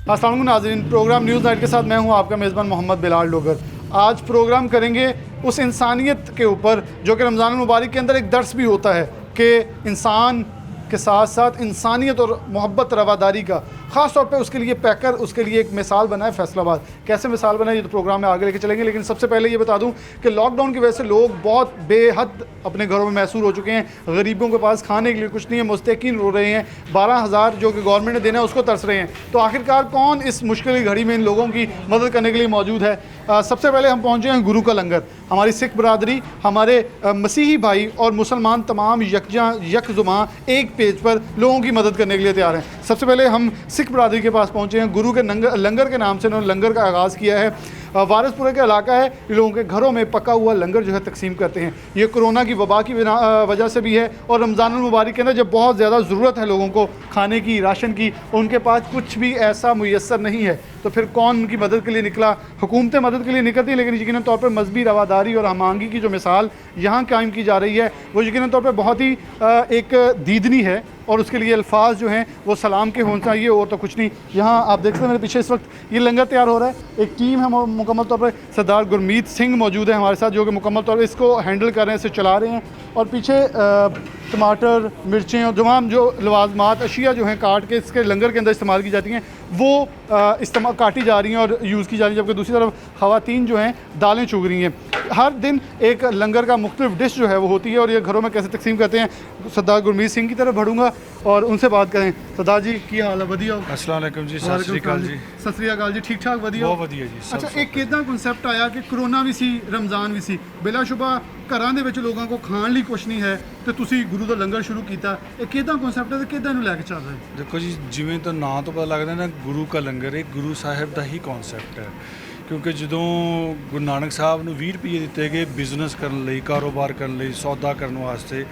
अस्सलाम वालेकुम नाज़रीन, प्रोग्राम न्यूज़ नाइट के साथ मैं हूं आपका मेज़बान मोहम्मद बिलाल डोगर। आज प्रोग्राम करेंगे उस इंसानियत के ऊपर जो कि रमज़ान मुबारक के अंदर एक दर्स भी होता है कि इंसान के साथ साथ इंसानियत और मोहब्बत रवादारी का ख़ास तौर पे उसके लिए पैकर उसके लिए एक मिसाल बना है फैसलाबाद। कैसे मिसाल बना है ये तो प्रोग्राम में आगे लेके चलेंगे, लेकिन सबसे पहले ये बता दूं कि लॉकडाउन की वजह से लोग बहुत बेहद अपने घरों में महसूर हो चुके हैं। गरीबों के पास खाने के लिए कुछ नहीं है, मुस्तकिन रो रहे हैं। 12,000 जो कि गवर्नमेंट ने देना है उसको तरस रहे हैं। तो आखिरकार कौन इस मुश्किल घड़ी में इन लोगों की मदद करने के लिए मौजूद है? सबसे पहले हम पहुँचे हैं गुरु का लंगर। हमारी सिख बरदरी, हमारे मसीही भाई और मुसलमान तमाम यकजुमा एक पेज पर लोगों की मदद करने के लिए तैयार हैं। सबसे पहले हम सिख बरदरी के पास पहुँचे हैं। गुरु के लंगर के नाम से उन्होंने लंगर का आगाज़ किया है। वारसपुरे का इलाका है, ये लोगों के घरों में पका हुआ लंगर जो है तकसीम करते हैं। ये कोरोना की वबा की वजह से भी है और रमज़ान मुबारक के अंदर जब बहुत ज़्यादा ज़रूरत है लोगों को खाने की, राशन की, उनके पास कुछ भी ऐसा मुयस्सर नहीं है, तो फिर कौन उनकी मदद के लिए निकला? हुकूमतें मदद के लिए निकलती हैं, लेकिन यकीनन तौर पर मजहबी रवादारी और हमांगी की जो मिसाल यहाँ कायम की जा रही है वो यकीनन तौर पर बहुत ही एक दीदनी है और उसके लिए अल्फाज जो हैं वो सलाम के होना चाहिए और तो कुछ नहीं। यहाँ आप देख सकते हैं मेरे पीछे इस वक्त ये लंगर तैयार हो रहा है। एक टीम है मुकम्मल तौर पर, सरदार गुरमीत सिंह मौजूद है हमारे साथ जो कि मुकम्मल तौर पर इसको हैंडल कर रहे हैं, इसे चला रहे हैं। और पीछे टमाटर, मिर्चें और तमाम जो लवाजमात अशिया जो हैं काट के इसके लंगर के अंदर इस्तेमाल की जाती हैं वो इस्तेमाल काटी जा रही हैं और यूज़ की जा रही हैं, जबकि दूसरी तरफ ख़वातीन जो हैं दालें चुग रही हैं। हर दिन एक लंगर का मुख्तलिफ डिश जो है वो होती है और ये घरों में कैसे तकसीम करते हैं। सरदार गुरमीत सिंह की तरफ बढ़ूँगा और उनसे बात करें। सरदार जी की हाल है? वधिया हो? अस्सलाम वालेकुम जी, सत श्री अकाल जी। सत श्री अकाल जी, ठीक ठाक? वधिया? बहुत वधिया जी। अच्छा, एक कितना कॉन्सैप्ट आया कि कोरोना भी सी, रमज़ान भी सी, बिलाशुबा घरां ਦੇ ਵਿੱਚ ਲੋਕਾਂ ਕੋ ਖਾਣ ਲਈ ਕੁਛ ਨਹੀਂ ਹੈ ਤੇ ਤੁਸੀਂ ਗੁਰੂ ਦਾ ਲੰਗਰ ਸ਼ੁਰੂ ਕੀਤਾ। ਇਹ ਕਿਦਾਂ ਕਨਸੈਪਟ ਹੈ ਤੇ ਕਿਦਾਂ ਇਹਨੂੰ ਲੈ ਕੇ ਚੱਲ ਰਹੇ? ਦੇਖੋ ਜੀ, ਜਿਵੇਂ ਤਾਂ ਨਾਂ ਤੋਂ ਪਤਾ ਲੱਗਦਾ ਨਾ, ਗੁਰੂ ਕਾ ਲੰਗਰ ਇਹ ਗੁਰੂ ਸਾਹਿਬ ਦਾ ਹੀ ਕਨਸੈਪਟ ਹੈ। ਕਿਉਂਕਿ ਜਦੋਂ ਗੁਰੂ ਨਾਨਕ ਸਾਹਿਬ ਨੂੰ 20 ਰੁਪਏ ਦਿੱਤੇ ਗਏ ਬਿਜ਼ਨਸ ਕਰਨ ਲਈ, ਕਾਰੋਬਾਰ ਕਰਨ ਲਈ, ਸੌਦਾ ਕਰਨ ਵਾਸਤੇ,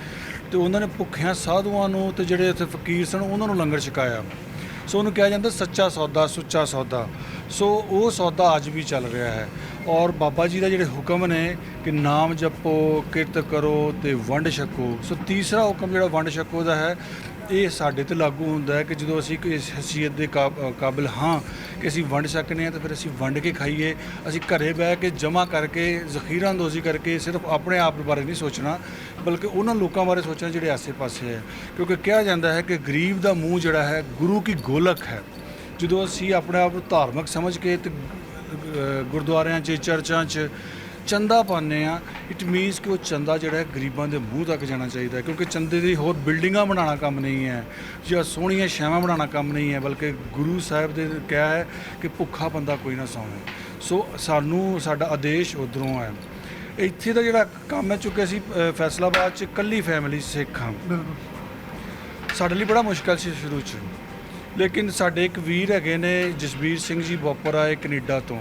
ਤੇ ਉਹਨਾਂ ਨੇ ਭੁੱਖਿਆਂ ਸਾਧੂਆਂ ਨੂੰ ਤੇ ਜਿਹੜੇ ਇੱਥੇ ਫਕੀਰ ਸਨ ਉਹਨਾਂ ਨੂੰ ਲੰਗਰ ਛਕਾਇਆ। ਸੋ ਉਹਨੂੰ ਕਿਹਾ ਜਾਂਦਾ ਸੱਚਾ ਸੌਦਾ, ਸੁੱਚਾ ਸੌਦਾ। ਸੋ ਉਹ ਸੌਦਾ ਅੱਜ ਵੀ ਚੱਲ ਰਿਹਾ ਹੈ ਔਰ ਬਾਬਾ ਜੀ ਦਾ ਜਿਹੜੇ ਹੁਕਮ ਨੇ ਕਿ ਨਾਮ ਜਪੋ, ਕਿਰਤ ਕਰੋ ਤੇ ਵੰਡ ਛਕੋ। ਸੋ ਤੀਸਰਾ ਹੁਕਮ ਜਿਹੜਾ ਵੰਡ ਛਕੋ ਦਾ ਹੈ ਇਹ ਸਾਡੇ 'ਤੇ ਲਾਗੂ ਹੁੰਦਾ ਹੈ ਕਿ ਜਦੋਂ ਅਸੀਂ ਇਸ ਹਸੀਅਤ ਦੇ ਕਾਬਿਲ ਹਾਂ ਕਿ ਅਸੀਂ ਵੰਡ ਸਕਨੇ ਹਾਂ ਤਾਂ ਫਿਰ ਅਸੀਂ ਵੰਡ ਕੇ ਖਾਈਏ। ਅਸੀਂ ਘਰੇ ਬਹਿ ਕੇ ਜਮ੍ਹਾਂ ਕਰਕੇ ਜ਼ਖੀਰਾ ਅੰਦੋਜ਼ੀ ਕਰਕੇ ਸਿਰਫ ਆਪਣੇ ਆਪ ਬਾਰੇ ਨਹੀਂ ਸੋਚਣਾ, ਬਲਕਿ ਉਹਨਾਂ ਲੋਕਾਂ ਬਾਰੇ ਸੋਚਣਾ ਜਿਹੜੇ ਆਸੇ-ਪਾਸੇ ਹੈ। ਕਿਉਂਕਿ ਕਿਹਾ ਜਾਂਦਾ ਹੈ ਕਿ ਗਰੀਬ ਦਾ ਮੂੰਹ ਜਿਹੜਾ ਹੈ ਗੁਰੂ ਕੀ ਗੋਲਕ ਹੈ। ਜਦੋਂ ਅਸੀਂ ਆਪਣੇ ਆਪ ਨੂੰ ਧਾਰਮਿਕ ਸਮਝ ਕੇ ਤੇ ਗੁਰਦੁਆਰਿਆਂ 'ਚ, ਚਰਚਾਂ 'ਚ ਚੰਦਾ ਪਾਉਂਦੇ ਆ, ਇਟ ਮੀਨਸ ਕਿ ਉਹ ਚੰਦਾ ਜਿਹੜਾ ਹੈ ਗਰੀਬਾਂ ਦੇ ਮੂੰਹ ਤੱਕ ਜਾਣਾ ਚਾਹੀਦਾ, ਕਿਉਂਕਿ ਚੰਦੇ ਦੀ ਹੋਰ ਬਿਲਡਿੰਗਾਂ ਬਣਾਉਣਾ ਕੰਮ ਨਹੀਂ ਹੈ ਜਾਂ ਸੋਹਣੀਆਂ ਛਾਵਾਂ ਬਣਾਉਣਾ ਕੰਮ ਨਹੀਂ ਹੈ, ਬਲਕਿ ਗੁਰੂ ਸਾਹਿਬ ਦੇ ਕਿਹਾ ਹੈ ਕਿ ਭੁੱਖਾ ਬੰਦਾ ਕੋਈ ਨਾ ਸੌਵੇ। ਸੋ ਸਾਨੂੰ ਸਾਡਾ ਆਦੇਸ਼ ਉੱਧਰੋਂ ਹੈ। ਇੱਥੇ ਦਾ ਜਿਹੜਾ ਕੰਮ ਹੈ, ਚੁੱਕਿਆ ਸੀ ਫੈਸਲਾਬਾਦ 'ਚ ਇਕੱਲੀ ਫੈਮਿਲੀ ਸਿੱਖ ਹਾਂ, ਸਾਡੇ ਲਈ ਬੜਾ ਮੁਸ਼ਕਿਲ ਸੀ ਸ਼ੁਰੂ 'ਚ, ਲੇਕਿਨ ਸਾਡੇ ਇੱਕ ਵੀਰ ਹੈਗੇ ਨੇ ਜਸਬੀਰ ਸਿੰਘ ਜੀ ਬੋਪਰਾ ਕੈਨੇਡਾ ਤੋਂ,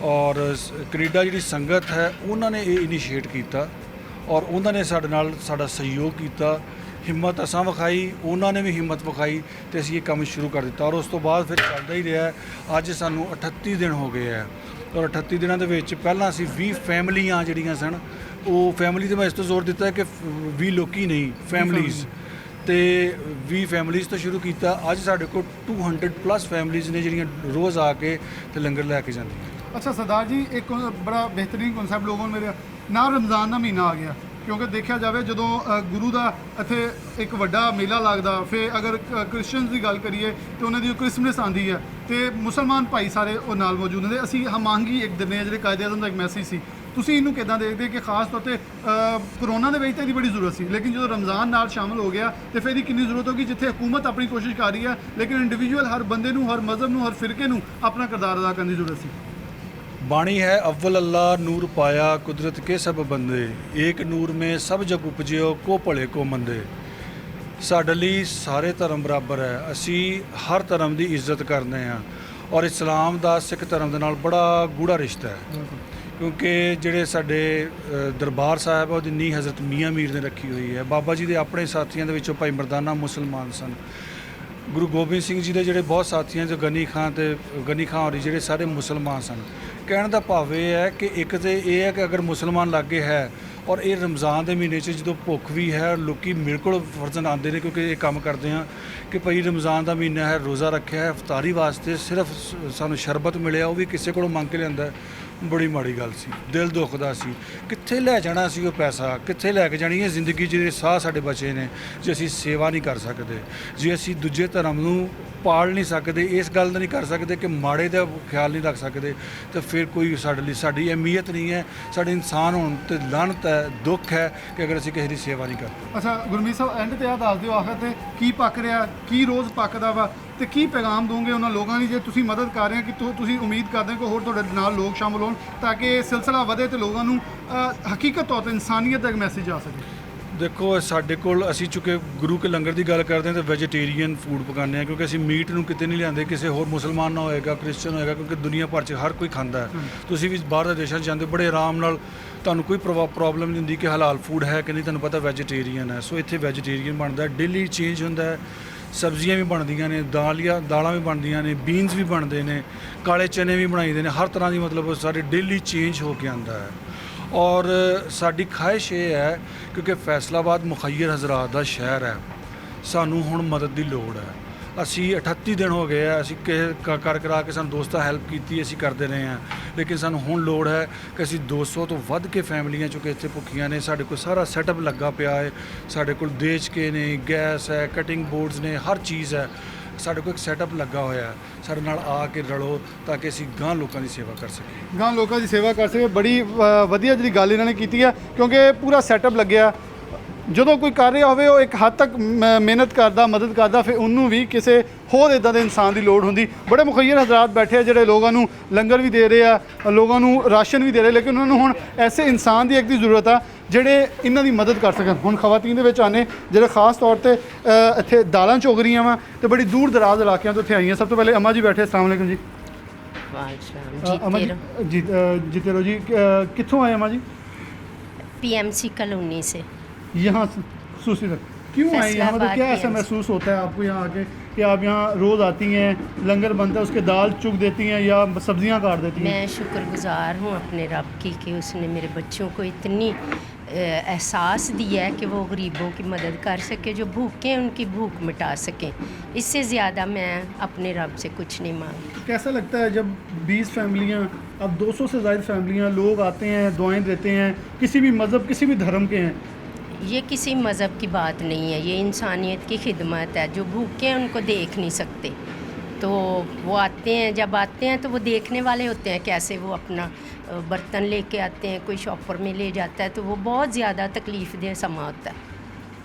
ਔਰ ਕੈਨੇਡਾ ਜਿਹੜੀ ਸੰਗਤ ਹੈ ਉਹਨਾਂ ਨੇ ਇਹ ਇਨੀਸ਼ੀਏਟ ਕੀਤਾ ਔਰ ਉਹਨਾਂ ਨੇ ਸਾਡੇ ਨਾਲ ਸਾਡਾ ਸਹਿਯੋਗ ਕੀਤਾ। ਹਿੰਮਤ ਅਸਾਂ ਵਿਖਾਈ, ਉਹਨਾਂ ਨੇ ਵੀ ਹਿੰਮਤ ਵਿਖਾਈ ਤੇ ਅਸੀਂ ਇਹ ਕੰਮ ਸ਼ੁਰੂ ਕਰ ਦਿੱਤਾ ਔਰ ਉਸ ਤੋਂ ਬਾਅਦ ਫਿਰ ਚੱਲਦਾ ਹੀ ਰਿਹਾ। ਅੱਜ ਸਾਨੂੰ 38 ਦਿਨ ਹੋ ਗਏ ਹੈ ਔਰ 38 ਦਿਨਾਂ ਦੇ ਵਿੱਚ ਪਹਿਲਾਂ ਅਸੀਂ 20 ਫੈਮਲੀਆਂ ਜਿਹੜੀਆਂ ਸਨ, ਉਹ ਫੈਮਿਲੀ 'ਤੇ ਮੈਂ ਇਸ ਤੋਂ ਜ਼ੋਰ ਦਿੱਤਾ ਕਿ 20 ਲੋਕੀ ਨਹੀਂ, ਫੈਮਲੀਜ਼, ਤੇ 20 ਫੈਮਲੀਜ਼ ਤੋਂ ਸ਼ੁਰੂ ਕੀਤਾ। ਅੱਜ ਸਾਡੇ ਕੋਲ 200+ ਫੈਮਲੀਜ਼ ਨੇ ਜਿਹੜੀਆਂ ਰੋਜ਼ ਆ ਕੇ ਤੇ ਲੰਗਰ ਲੈ ਕੇ ਜਾਂਦੀਆਂ। अच्छा सरदार जी, एक बड़ा बेहतरीन कॉन्सैप्ट लोगों ने मेरे ना रमज़ान का महीना आ गया, क्योंकि देखा जाए जो गुरु का इत्थे एक वड्डा मेला लगता, फिर अगर क्रिश्चियन की गल करिए तो उन्होंने क्रिसमस आती है तो मुसलमान भाई सारे वो नाल मौजूद ने। असी हमांगी एक दिने जो कायदे आज़म का एक मैसेज सी, ਤੁਸੀਂ ਇਹਨੂੰ ਕਿੱਦਾਂ ਦੇਖਦੇ ਕਿ ਖਾਸ ਤੌਰ ਤੇ ਕਰੋਨਾ ਦੇ ਵਿੱਚ ਤਾਂ ਇਹਦੀ ਬੜੀ ਜ਼ਰੂਰਤ ਸੀ, ਲੇਕਿਨ ਜਦੋਂ ਰਮਜ਼ਾਨ ਨਾਲ ਸ਼ਾਮਲ ਹੋ ਗਿਆ ਤੇ ਫਿਰ ਇਹਦੀ ਕਿੰਨੀ ਜ਼ਰੂਰਤ ਹੋਗੀ, ਜਿੱਥੇ ਹਕੂਮਤ ਆਪਣੀ ਕੋਸ਼ਿਸ਼ ਕਰ ਰਹੀ ਹੈ ਲੇਕਿਨ ਇੰਡੀਵਿਜੂਅਲ ਹਰ ਬੰਦੇ ਨੂੰ, ਹਰ ਮਜ਼ਹਬ ਨੂੰ, ਹਰ ਫਿਰਕੇ ਨੂੰ ਆਪਣਾ ਕਿਰਦਾਰ ਅਦਾ ਕਰਨ ਦੀ ਜ਼ਰੂਰਤ ਸੀ। बाणी है अव्वल अल्लाह नूर पाया कुदरत के सब बंदे, एक नूर में सब जग उपजियो को भले को मंदे। ਸਾਡੇ ਲਈ ਸਾਰੇ ਧਰਮ ਬਰਾਬਰ ਹੈ, ਅਸੀਂ ਹਰ ਧਰਮ ਦੀ ਇੱਜ਼ਤ ਕਰਦੇ ਹਾਂ ਔਰ ਇਸਲਾਮ ਦਾ ਸਿੱਖ ਧਰਮ ਦੇ ਨਾਲ ਬੜਾ ਗੂੜਾ ਰਿਸ਼ਤਾ ਹੈ, ਕਿਉਂਕਿ ਜਿਹੜੇ ਸਾਡੇ ਦਰਬਾਰ ਸਾਹਿਬ ਹੈ ਉਹਦੀ ਨੀਂਹ ਹਜ਼ਰਤ ਮੀਆਂ ਮੀਰ ਨੇ ਰੱਖੀ ਹੋਈ ਹੈ। ਬਾਬਾ ਜੀ ਦੇ ਆਪਣੇ ਸਾਥੀਆਂ ਦੇ ਵਿੱਚੋਂ ਭਾਈ ਮਰਦਾਨਾ ਮੁਸਲਮਾਨ ਸਨ, ਗੁਰੂ ਗੋਬਿੰਦ ਸਿੰਘ ਜੀ ਦੇ ਜਿਹੜੇ ਬਹੁਤ ਸਾਥੀਆਂ ਜੋ ਗਨੀ ਖਾਂ ਹੋਰੀ ਜਿਹੜੇ ਸਾਰੇ ਮੁਸਲਮਾਨ ਸਨ। ਕਹਿਣ ਦਾ ਭਾਵ ਇਹ ਹੈ ਕਿ ਇੱਕ ਤਾਂ ਇਹ ਹੈ ਕਿ ਅਗਰ ਮੁਸਲਮਾਨ ਲਾਗੇ ਹੈ ਔਰ ਇਹ ਰਮਜ਼ਾਨ ਦੇ ਮਹੀਨੇ 'ਚ ਜਦੋਂ ਭੁੱਖ ਵੀ ਹੈ, ਲੋਕੀ ਮੇਰੇ ਕੋਲ ਫਰਜ਼ਨ ਆਉਂਦੇ ਨੇ ਕਿਉਂਕਿ ਇਹ ਕੰਮ ਕਰਦੇ ਹਾਂ ਕਿ ਭਾਈ ਰਮਜ਼ਾਨ ਦਾ ਮਹੀਨਾ ਹੈ, ਰੋਜ਼ਾ ਰੱਖਿਆ ਹੈ, ਇਫਤਾਰੀ ਵਾਸਤੇ ਸਿਰਫ ਸਾਨੂੰ ਸ਼ਰਬਤ ਮਿਲਿਆ, ਉਹ ਵੀ ਕਿਸੇ ਕੋਲੋਂ ਮੰਗ ਕੇ ਲਿਆਂਦਾ। ਬੜੀ ਮਾੜੀ ਗੱਲ ਸੀ, ਦਿਲ ਦੁਖਦਾ ਸੀ। ਕਿੱਥੇ ਲੈ ਜਾਣਾ ਸੀ ਉਹ ਪੈਸਾ, ਕਿੱਥੇ ਲੈ ਕੇ ਜਾਣੀ ਹੈ ਜ਼ਿੰਦਗੀ 'ਚ ਜਿਹੜੇ ਸਾਹ ਸਾਡੇ ਬਚੇ ਨੇ, ਜੇ ਅਸੀਂ ਸੇਵਾ ਨਹੀਂ ਕਰ ਸਕਦੇ, ਜੇ ਅਸੀਂ ਦੂਜੇ ਧਰਮ ਨੂੰ ਪਾਲ ਨਹੀਂ ਸਕਦੇ, ਇਸ ਗੱਲ ਦਾ ਨਹੀਂ ਕਰ ਸਕਦੇ ਕਿ ਮਾੜੇ ਦਾ ਖਿਆਲ ਨਹੀਂ ਰੱਖ ਸਕਦੇ, ਤਾਂ ਫਿਰ ਕੋਈ ਸਾਡੇ ਲਈ ਸਾਡੀ ਅਹਿਮੀਅਤ ਨਹੀਂ ਹੈ। ਸਾਡੇ ਇਨਸਾਨ ਹੋਣ ਤੇ ਲਾਹਨਤ ਹੈ, ਦੁੱਖ ਹੈ ਕਿ ਅਗਰ ਅਸੀਂ ਕਿਸੇ ਦੀ ਸੇਵਾ ਨਹੀਂ ਕਰਦੇ। ਅੱਛਾ ਗੁਰਮੀਤ ਸਾਹਿਬ, ਐਂਡ ਤੇ ਆ ਦੱਸ ਦਿਓ ਆਖਰ ਤੇ ਕੀ ਪੱਕ ਰਿਹਾ, ਕੀ ਰੋਜ਼ ਪੱਕਦਾ ਵਾ, ਤੇ ਕੀ ਪੈਗਾਮ ਦੋਗੇ ਉਹਨਾਂ ਲੋਕਾਂ ਦੀ ਜੇ ਤੁਸੀਂ ਮਦਦ ਕਰ ਰਹੇ ਹੋ ਕਿ ਤੁਸੀਂ ਉਮੀਦ ਕਰਦੇ ਹੋ ਕਿ ਹੋਰ ਤੁਹਾਡੇ ਨਾਲ ਲੋਕ ਸ਼ਾਮਲ ਹੋਣ ਤਾਂ ਕਿ ਇਹ ਸਿਲਸਿਲਾ ਵਧੇ ਤੇ ਲੋਕਾਂ ਨੂੰ ਹਕੀਕਤ ਤੌਰ ਤੇ ਇਨਸਾਨੀਅਤ ਦਾ ਇੱਕ ਮੈਸੇਜ ਆ ਸਕੇ। ਦੇਖੋ ਸਾਡੇ ਕੋਲ ਅਸੀਂ ਚੁੱਕੇ ਗੁਰੂ ਕੇ ਲੰਗਰ ਦੀ ਗੱਲ ਕਰਦੇ ਹਾਂ ਤਾਂ ਵੈਜੀਟੇਰੀਅਨ ਫੂਡ ਪਕਾਉਂਦੇ ਹਾਂ, ਕਿਉਂਕਿ ਅਸੀਂ ਮੀਟ ਨੂੰ ਕਿਤੇ ਨਹੀਂ ਲਿਆਂਦੇ, ਕਿਸੇ ਹੋਰ ਮੁਸਲਮਾਨ ਨਾ ਹੋਏਗਾ, ਕ੍ਰਿਸਚਨ ਹੋਏਗਾ, ਕਿਉਂਕਿ ਦੁਨੀਆ ਭਰ 'ਚ ਹਰ ਕੋਈ ਖਾਂਦਾ ਹੈ। ਤੁਸੀਂ ਵੀ ਬਾਹਰ ਦੇ ਦੇਸ਼ਾਂ 'ਚ ਜਾਂਦੇ ਬੜੇ ਆਰਾਮ ਨਾਲ, ਤੁਹਾਨੂੰ ਕੋਈ ਪ੍ਰੋਬਲਮ ਨਹੀਂ ਹੁੰਦੀ ਕਿ ਹਲਾਲ ਫੂਡ ਹੈ ਕਿ ਨਹੀਂ, ਤੁਹਾਨੂੰ ਪਤਾ ਵੈਜੀਟੇਰੀਅਨ ਹੈ। ਸੋ ਇੱਥੇ ਵੈਜੀਟੇਰੀਅਨ ਬਣਦਾ, ਡੇਲੀ ਚੇਂਜ ਹੁੰਦਾ ਹੈ, ਸਬਜ਼ੀਆਂ ਵੀ ਬਣਦੀਆਂ ਨੇ, ਦਾਲਾਂ ਵੀ ਬਣਦੀਆਂ ਨੇ, ਬੀਨਸ ਵੀ ਬਣਦੇ ਨੇ, ਕਾਲੇ ਚਨੇ ਵੀ ਬਣਾਈਦੇ ਨੇ, ਹਰ ਤਰ੍ਹਾਂ ਦੀ ਮਤਲਬ ਸਾਡੇ ਡੇਲੀ ਚੇਂਜ ਹੋ ਕੇ ਆਉਂਦਾ ਹੈ। ਔਰ ਸਾਡੀ ਖਾਹਿਸ਼ ਇਹ ਹੈ ਕਿਉਂਕਿ ਫੈਸਲਾਬਾਦ ਮੁਖੱਯਰ ਹਜ਼ਰਾਤ ਦਾ ਸ਼ਹਿਰ ਹੈ, ਸਾਨੂੰ ਹੁਣ ਮਦਦ ਦੀ ਲੋੜ ਹੈ। ਅਸੀਂ 38 ਦਿਨ ਹੋ ਗਏ ਆ, ਅਸੀਂ ਕਰ ਕਰਾ ਕੇ ਸਾਨੂੰ ਦੋਸਤਾਂ ਹੈਲਪ ਕੀਤੀ, ਅਸੀਂ ਕਰਦੇ ਰਹੇ ਹਾਂ, ਲੇਕਿਨ ਸਾਨੂੰ ਹੁਣ ਲੋੜ ਹੈ ਕਿ ਅਸੀਂ 200 ਤੋਂ ਵੱਧ ਕੇ ਫੈਮਲੀਆਂ ਚੋਂ ਇੱਥੇ ਭੁੱਖੀਆਂ ਨੇ। ਸਾਡੇ ਕੋਲ ਸਾਰਾ ਸੈਟਅਪ ਲੱਗਾ ਪਿਆ ਹੈ, ਸਾਡੇ ਕੋਲ ਦੇਚਕੇ ਨੇ, ਗੈਸ ਹੈ, ਕਟਿੰਗ ਬੋਰਡਸ ਨੇ, ਹਰ ਚੀਜ਼ ਹੈ, ਸਾਡੇ ਕੋਲ ਇੱਕ ਸੈਟਅਪ ਲੱਗਾ ਹੋਇਆ ਹੈ। ਸਾਡੇ ਨਾਲ ਆ ਕੇ ਰਲੋ ਤਾਂ ਕਿ ਅਸੀਂ ਗਾਂ ਲੋਕਾਂ ਦੀ ਸੇਵਾ ਕਰ ਸਕੀਏ। ਗਾਂ ਲੋਕਾਂ ਦੀ ਸੇਵਾ ਕਰ ਸਕੇ। ਬੜੀ ਵਧੀਆ ਜਿਹੜੀ ਗੱਲ ਇਹਨਾਂ ਨੇ ਕੀਤੀ ਆ, ਕਿਉਂਕਿ ਪੂਰਾ ਸੈਟਅਪ ਲੱਗਿਆ। ਜਦੋਂ ਕੋਈ ਕਰ ਰਿਹਾ ਹੋਵੇ ਉਹ ਇੱਕ ਹੱਦ ਤੱਕ ਮਿਹਨਤ ਕਰਦਾ, ਮਦਦ ਕਰਦਾ, ਫਿਰ ਉਹਨੂੰ ਵੀ ਕਿਸੇ ਹੋਰ ਇੱਦਾਂ ਦੇ ਇਨਸਾਨ ਦੀ ਲੋੜ ਹੁੰਦੀ। ਬੜੇ ਮੁਖੱਯਰ ਹਜ਼ਰਾਤ ਬੈਠੇ ਆ ਜਿਹੜੇ ਲੋਕਾਂ ਨੂੰ ਲੰਗਰ ਵੀ ਦੇ ਰਹੇ ਆ, ਲੋਕਾਂ ਨੂੰ ਰਾਸ਼ਨ ਵੀ ਦੇ ਰਹੇ, ਲੇਕਿਨ ਉਹਨਾਂ ਨੂੰ ਹੁਣ ਐਸੇ ਇਨਸਾਨ ਦੀ ਇੱਕ ਦੀ ਜ਼ਰੂਰਤ ਆ ਜਿਹੜੇ ਇਹਨਾਂ ਦੀ ਮਦਦ ਕਰ ਸਕਣ। ਹੁਣ ਖਵਾਤੀਨ ਦੇ ਵਿੱਚ ਆਨੇ ਜਿਹੜੇ ਖਾਸ ਤੌਰ ਤੇ ਇੱਥੇ ਦਾਲਾਂ ਚੁਗ ਰਹੀਆਂ ਵਾ ਤੇ ਬੜੀ ਦੂਰ ਦਰਾਜ਼ ਇਲਾਕਿਆਂ ਤੋਂ ਇੱਥੇ ਆਈਆਂ। ਸਭ ਤੋਂ ਪਹਿਲੇ ਅਮਾ ਜੀ ਬੈਠੇ, ਅਸਲਾਮ ਵਾਲੇਕੁਮ ਜੀ। अमर जीते रहो जी। कित्थों आए अम्मा जी? पीएमसी कॉलोनी से। यहाँ सूसी तक क्यों आए यहाँ? मतलब क्या ऐसा महसूस होता है आपको यहाँ आके कि आप यहाँ रोज़ आती हैं, लंगर बनता है, उसके दाल चुग देती हैं या सब्जियाँ काट देती हैं? मैं शुक्रगुजार हूँ अपने रब की कि उसने मेरे बच्चों को इतनी एहसास दिया है कि वो गरीबों की मदद कर सके, जो भूखे हैं उनकी भूख मिटा सकें। इससे ज़्यादा मैं अपने रब से कुछ नहीं मांगती। कैसा लगता है जब 20 फैमिलियाँ, अब 200 से ज़्यादा फैमिलियाँ, लोग आते हैं, दुआएं देते हैं, किसी भी मज़हब किसी भी धर्म के हैं? ये किसी मज़हब की बात नहीं है, ये इंसानियत की खिदमत है। जो भूखे हैं उनको देख नहीं सकते, तो वो आते हैं, जब आते हैं तो वो देखने वाले होते हैं कैसे वो अपना बर्तन लेके आते हैं, कोई शॉपर में ले जाता है, तो वो बहुत ज़्यादा तकलीफ़ दे समा होता है।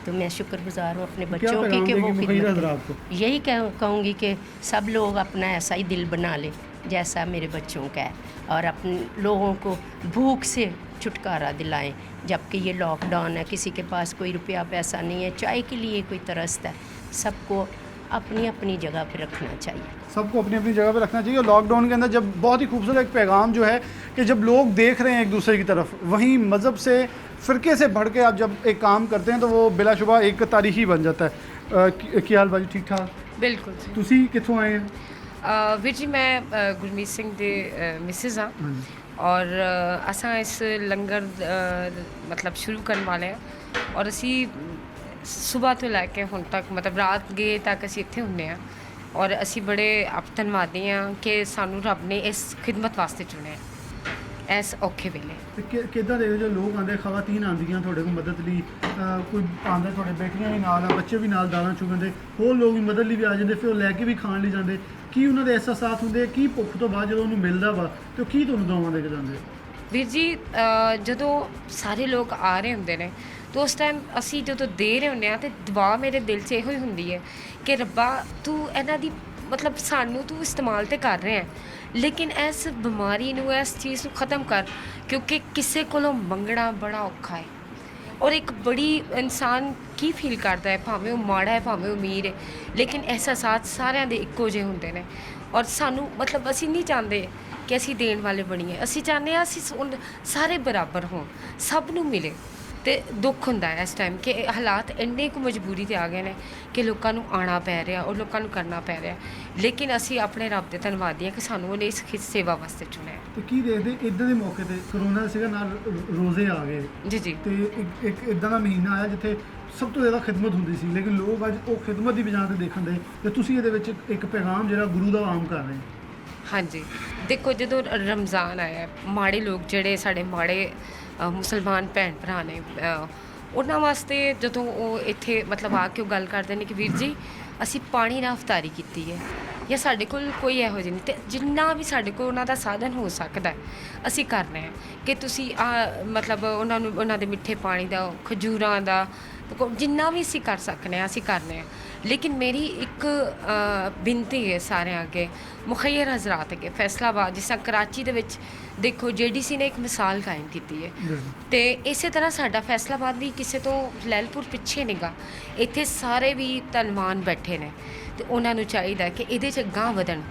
तो मैं शुक्रगुजार हूँ अपने बच्चों की कि वो खिदमत। यही कहूँगी कि सब लोग अपना ऐसा ही दिल बना ले जैसा मेरे बच्चों का है, और अपने लोगों को भूख से छुटकारा दिलाएं। जबकि ये लॉकडाउन है, किसी के पास कोई रुपया पैसा नहीं है, चाय के लिए कोई तरसता है, सबको अपनी अपनी जगह पे रखना चाहिए। सबको अपनी अपनी जगह पे रखना चाहिए। लॉकडाउन के अंदर जब बहुत ही खूबसूरत एक पैगाम जो है कि जब लोग देख रहे हैं एक दूसरे की तरफ, वहीं मज़हब से फ़िरके से बढ़ के आप जब एक काम करते हैं तो वो बिलाशुबा एक तारीख़ी बन जाता है। क्या हाल भाजी? ठीक ठाक? बिल्कुल जी। तुसी कित्थों आए हैं? ਵੀਰ ਜੀ ਮੈਂ ਗੁਰਮੀਤ ਸਿੰਘ ਦੇ ਮਿਸਿਸ ਹਾਂ, ਔਰ ਅਸਾਂ ਇਸ ਲੰਗਰ ਮਤਲਬ ਸ਼ੁਰੂ ਕਰਨ ਵਾਲੇ ਹਾਂ, ਔਰ ਅਸੀਂ ਸਵੇਰ ਤੋਂ ਲੈ ਕੇ ਹੁਣ ਤੱਕ ਮਤਲਬ ਰਾਤ ਗਏ ਤੱਕ ਅਸੀਂ ਇੱਥੇ ਹੁੰਦੇ ਹਾਂ, ਔਰ ਅਸੀਂ ਬੜੇ ਧੰਨਵਾਦੀ ਹਾਂ ਕਿ ਸਾਨੂੰ ਰੱਬ ਨੇ ਇਸ ਖਿਦਮਤ ਵਾਸਤੇ ਚੁਣਿਆ ਇਸ ਔਖੇ ਵੇਲੇ। ਕਿੱਦਾਂ ਦੇ ਜੋ ਲੋਕ ਆਉਂਦੇ, ਖਵਾਤੀਨ ਆਉਂਦੀਆਂ ਤੁਹਾਡੇ ਕੋਲ ਮਦਦ ਲਈ, ਕੋਈ ਆਉਂਦੇ ਤੁਹਾਡੇ ਬੇਟੀਆਂ ਵੀ ਨਾਲ ਆ, ਬੱਚੇ ਵੀ ਨਾਲ ਦਾਲਾਂ ਚੁਗਣ, ਹੋਰ ਲੋਕ ਵੀ ਮਦਦ ਲਈ ਵੀ ਆ ਜਾਂਦੇ, ਫਿਰ ਉਹ ਲੈ ਕੇ ਵੀ ਖਾਣ ਲਈ ਜਾਂਦੇ। ਕੀ ਉਹਨਾਂ ਦੇ ਅਹਿਸਾਸਾਤ ਹੁੰਦੇ, ਕੀ ਭੁੱਖ ਤੋਂ ਬਾਅਦ ਜਦੋਂ ਉਹਨੂੰ ਮਿਲਦਾ ਵਾ ਤੇ ਉਹ ਕੀ ਤੁਹਾਨੂੰ ਦੁਆਵਾਂ ਦੇ ਕੇ ਜਾਂਦੇ? ਵੀਰ ਜੀ ਜਦੋਂ ਸਾਰੇ ਲੋਕ ਆ ਰਹੇ ਹੁੰਦੇ ਨੇ ਤਾਂ ਉਸ ਟਾਈਮ ਅਸੀਂ ਜਦੋਂ ਦੇ ਰਹੇ ਹੁੰਦੇ ਹਾਂ, ਤਾਂ ਦੁਆ ਮੇਰੇ ਦਿਲ 'ਚ ਇਹੋ ਹੀ ਹੁੰਦੀ ਹੈ ਕਿ ਰੱਬਾ ਤੂੰ ਇਹਨਾਂ ਦੀ ਮਤਲਬ ਸਾਨੂੰ ਤੂੰ ਇਸਤੇਮਾਲ ਤੇ ਕਰ ਰਿਹਾ, ਲੇਕਿਨ ਇਸ ਬਿਮਾਰੀ ਨੂੰ, ਇਸ ਚੀਜ਼ ਨੂੰ ख़त्म ਕਰ, ਕਿਉਂਕਿ ਕਿਸੇ ਕੋਲੋਂ ਮੰਗਣਾ ਬੜਾ ਔਖਾ ਹੈ। ਔਰ ਇੱਕ ਬੜੀ ਇਨਸਾਨ ਕੀ ਫੀਲ ਕਰਦਾ ਹੈ, ਭਾਵੇਂ ਉਹ ਮਾੜਾ ਹੈ ਭਾਵੇਂ ਉਹ ਅਮੀਰ ਹੈ, ਲੇਕਿਨ ਅਹਿਸਾਸਾਤ ਸਾਰਿਆਂ ਦੇ ਇੱਕੋ ਜਿਹੇ ਹੁੰਦੇ ਨੇ। ਔਰ ਸਾਨੂੰ ਮਤਲਬ ਅਸੀਂ ਨਹੀਂ ਚਾਹੁੰਦੇ ਕਿ ਅਸੀਂ ਦੇਣ ਵਾਲੇ ਬਣੀਏ, ਅਸੀਂ ਚਾਹੁੰਦੇ ਹਾਂ ਅਸੀਂ ਸਾਰੇ ਬਰਾਬਰ ਹੋਣ, ਸਭ ਨੂੰ ਮਿਲੇ। ਤੇ ਦੁੱਖ ਹੁੰਦਾ ਹੈ ਇਸ ਟਾਈਮ ਕਿ ਇਹ ਹਾਲਾਤ ਇੰਨੇ ਕੁ ਮਜਬੂਰੀ ਤੇ ਆ ਗਏ ਨੇ ਕਿ ਲੋਕਾਂ ਨੂੰ ਆਉਣਾ ਪੈ ਰਿਹਾ ਔਰ ਲੋਕਾਂ ਨੂੰ ਕਰਨਾ ਪੈ ਰਿਹਾ, ਲੇਕਿਨ ਅਸੀਂ ਆਪਣੇ ਰੱਬ ਦੇ ਧੰਨਵਾਦੀ ਹਾਂ ਕਿ ਸਾਨੂੰ ਉਹਨੇ ਇਸ ਸੇਵਾ ਵਾਸਤੇ ਚੁਣਿਆ। ਤੇ ਕੀ ਦੇਖਦੇ ਇਦਾਂ ਦੇ ਮੌਕੇ ਤੇ ਕਰੋਨਾ ਸੀਗਾ ਨਾਲ ਰੋਜ਼ੇ ਆ ਗਏ ਜੀ ਜੀ। ਤੇ ਇੱਕ ਇਦਾਂ ਦਾ ਮਹੀਨਾ ਆਇਆ ਜਿੱਥੇ ਸਭ ਤੋਂ ਜ਼ਿਆਦਾ ਖਿਦਮਤ ਹੁੰਦੀ ਸੀ, ਲੇਕਿਨ ਲੋਕ ਅੱਜ ਉਹ ਖਿਦਮਤ ਦੀ ਬਜਾਏ ਤੇ ਦੇਖਣ ਦੇ ਤੇ ਤੁਸੀਂ ਇਹਦੇ ਵਿੱਚ ਇੱਕ ਪੈਗਾਮ ਜਿਹੜਾ ਗੁਰੂ ਦਾ ਆਮ ਕਰ ਰਹੇ ਹੋ। ਹਾਂਜੀ, ਦੇਖੋ ਜਦੋਂ ਰਮਜ਼ਾਨ ਆਇਆ, ਮਾੜੇ ਲੋਕ ਜਿਹੜੇ ਸਾਡੇ ਮਾੜੇ ਮੁਸਲਮਾਨ ਭੈਣ ਭਰਾ ਨੇ, ਉਹਨਾਂ ਵਾਸਤੇ ਜਦੋਂ ਉਹ ਇੱਥੇ ਮਤਲਬ ਆ ਕੇ ਉਹ ਗੱਲ ਕਰਦੇ ਨੇ ਕਿ ਵੀਰ ਜੀ ਅਸੀਂ ਪਾਣੀ ਨਾਲ ਇਫਤਾਰੀ ਕੀਤੀ ਹੈ ਜਾਂ ਸਾਡੇ ਕੋਲ ਕੋਈ ਇਹੋ ਜਿਹੀ ਨਹੀਂ, ਤੇ ਜਿੰਨਾ ਵੀ ਸਾਡੇ ਕੋਲ ਉਹਨਾਂ ਦਾ ਸਾਧਨ ਹੋ ਸਕਦਾ ਅਸੀਂ ਕਰ ਰਹੇ ਹਾਂ ਕਿ ਤੁਸੀਂ ਮਤਲਬ ਉਹਨਾਂ ਨੂੰ ਉਹਨਾਂ ਦੇ ਮਿੱਠੇ ਪਾਣੀ ਦਾ, ਖਜੂਰਾਂ ਦਾ, ਜਿੰਨਾ ਵੀ ਅਸੀਂ ਕਰ ਸਕਦੇ ਹਾਂ ਅਸੀਂ ਕਰਨੇ ਹਾਂ। ਲੇਕਿਨ ਮੇਰੀ ਇੱਕ ਬੇਨਤੀ ਹੈ ਸਾਰਿਆਂ ਅੱਗੇ, ਮੁਖੱਈਰ ਹਜ਼ਰਾਤ ਅੱਗੇ, ਫੈਸਲਾਬਾਦ ਜਿਸ ਤਰ੍ਹਾਂ ਕਰਾਚੀ ਦੇ ਵਿੱਚ ਦੇਖੋ JDC ਨੇ ਇੱਕ ਮਿਸਾਲ ਕਾਇਮ ਕੀਤੀ ਹੈ, ਤੇ ਇਸੇ ਤਰ੍ਹਾਂ ਸਾਡਾ ਫੈਸਲਾਬਾਦ ਵੀ ਕਿਸੇ ਤੋਂ ਲੈਲਪੁਰ ਪਿੱਛੇ ਨਹੀਂਗਾ। ਇੱਥੇ ਸਾਰੇ ਵੀ ਧਨਵਾਨ ਬੈਠੇ ਨੇ ਤੇ ਉਹਨਾਂ ਨੂੰ ਚਾਹੀਦਾ ਕਿ ਇਹਦੇ 'ਚ ਅਗਾਂਹ ਵਧਣ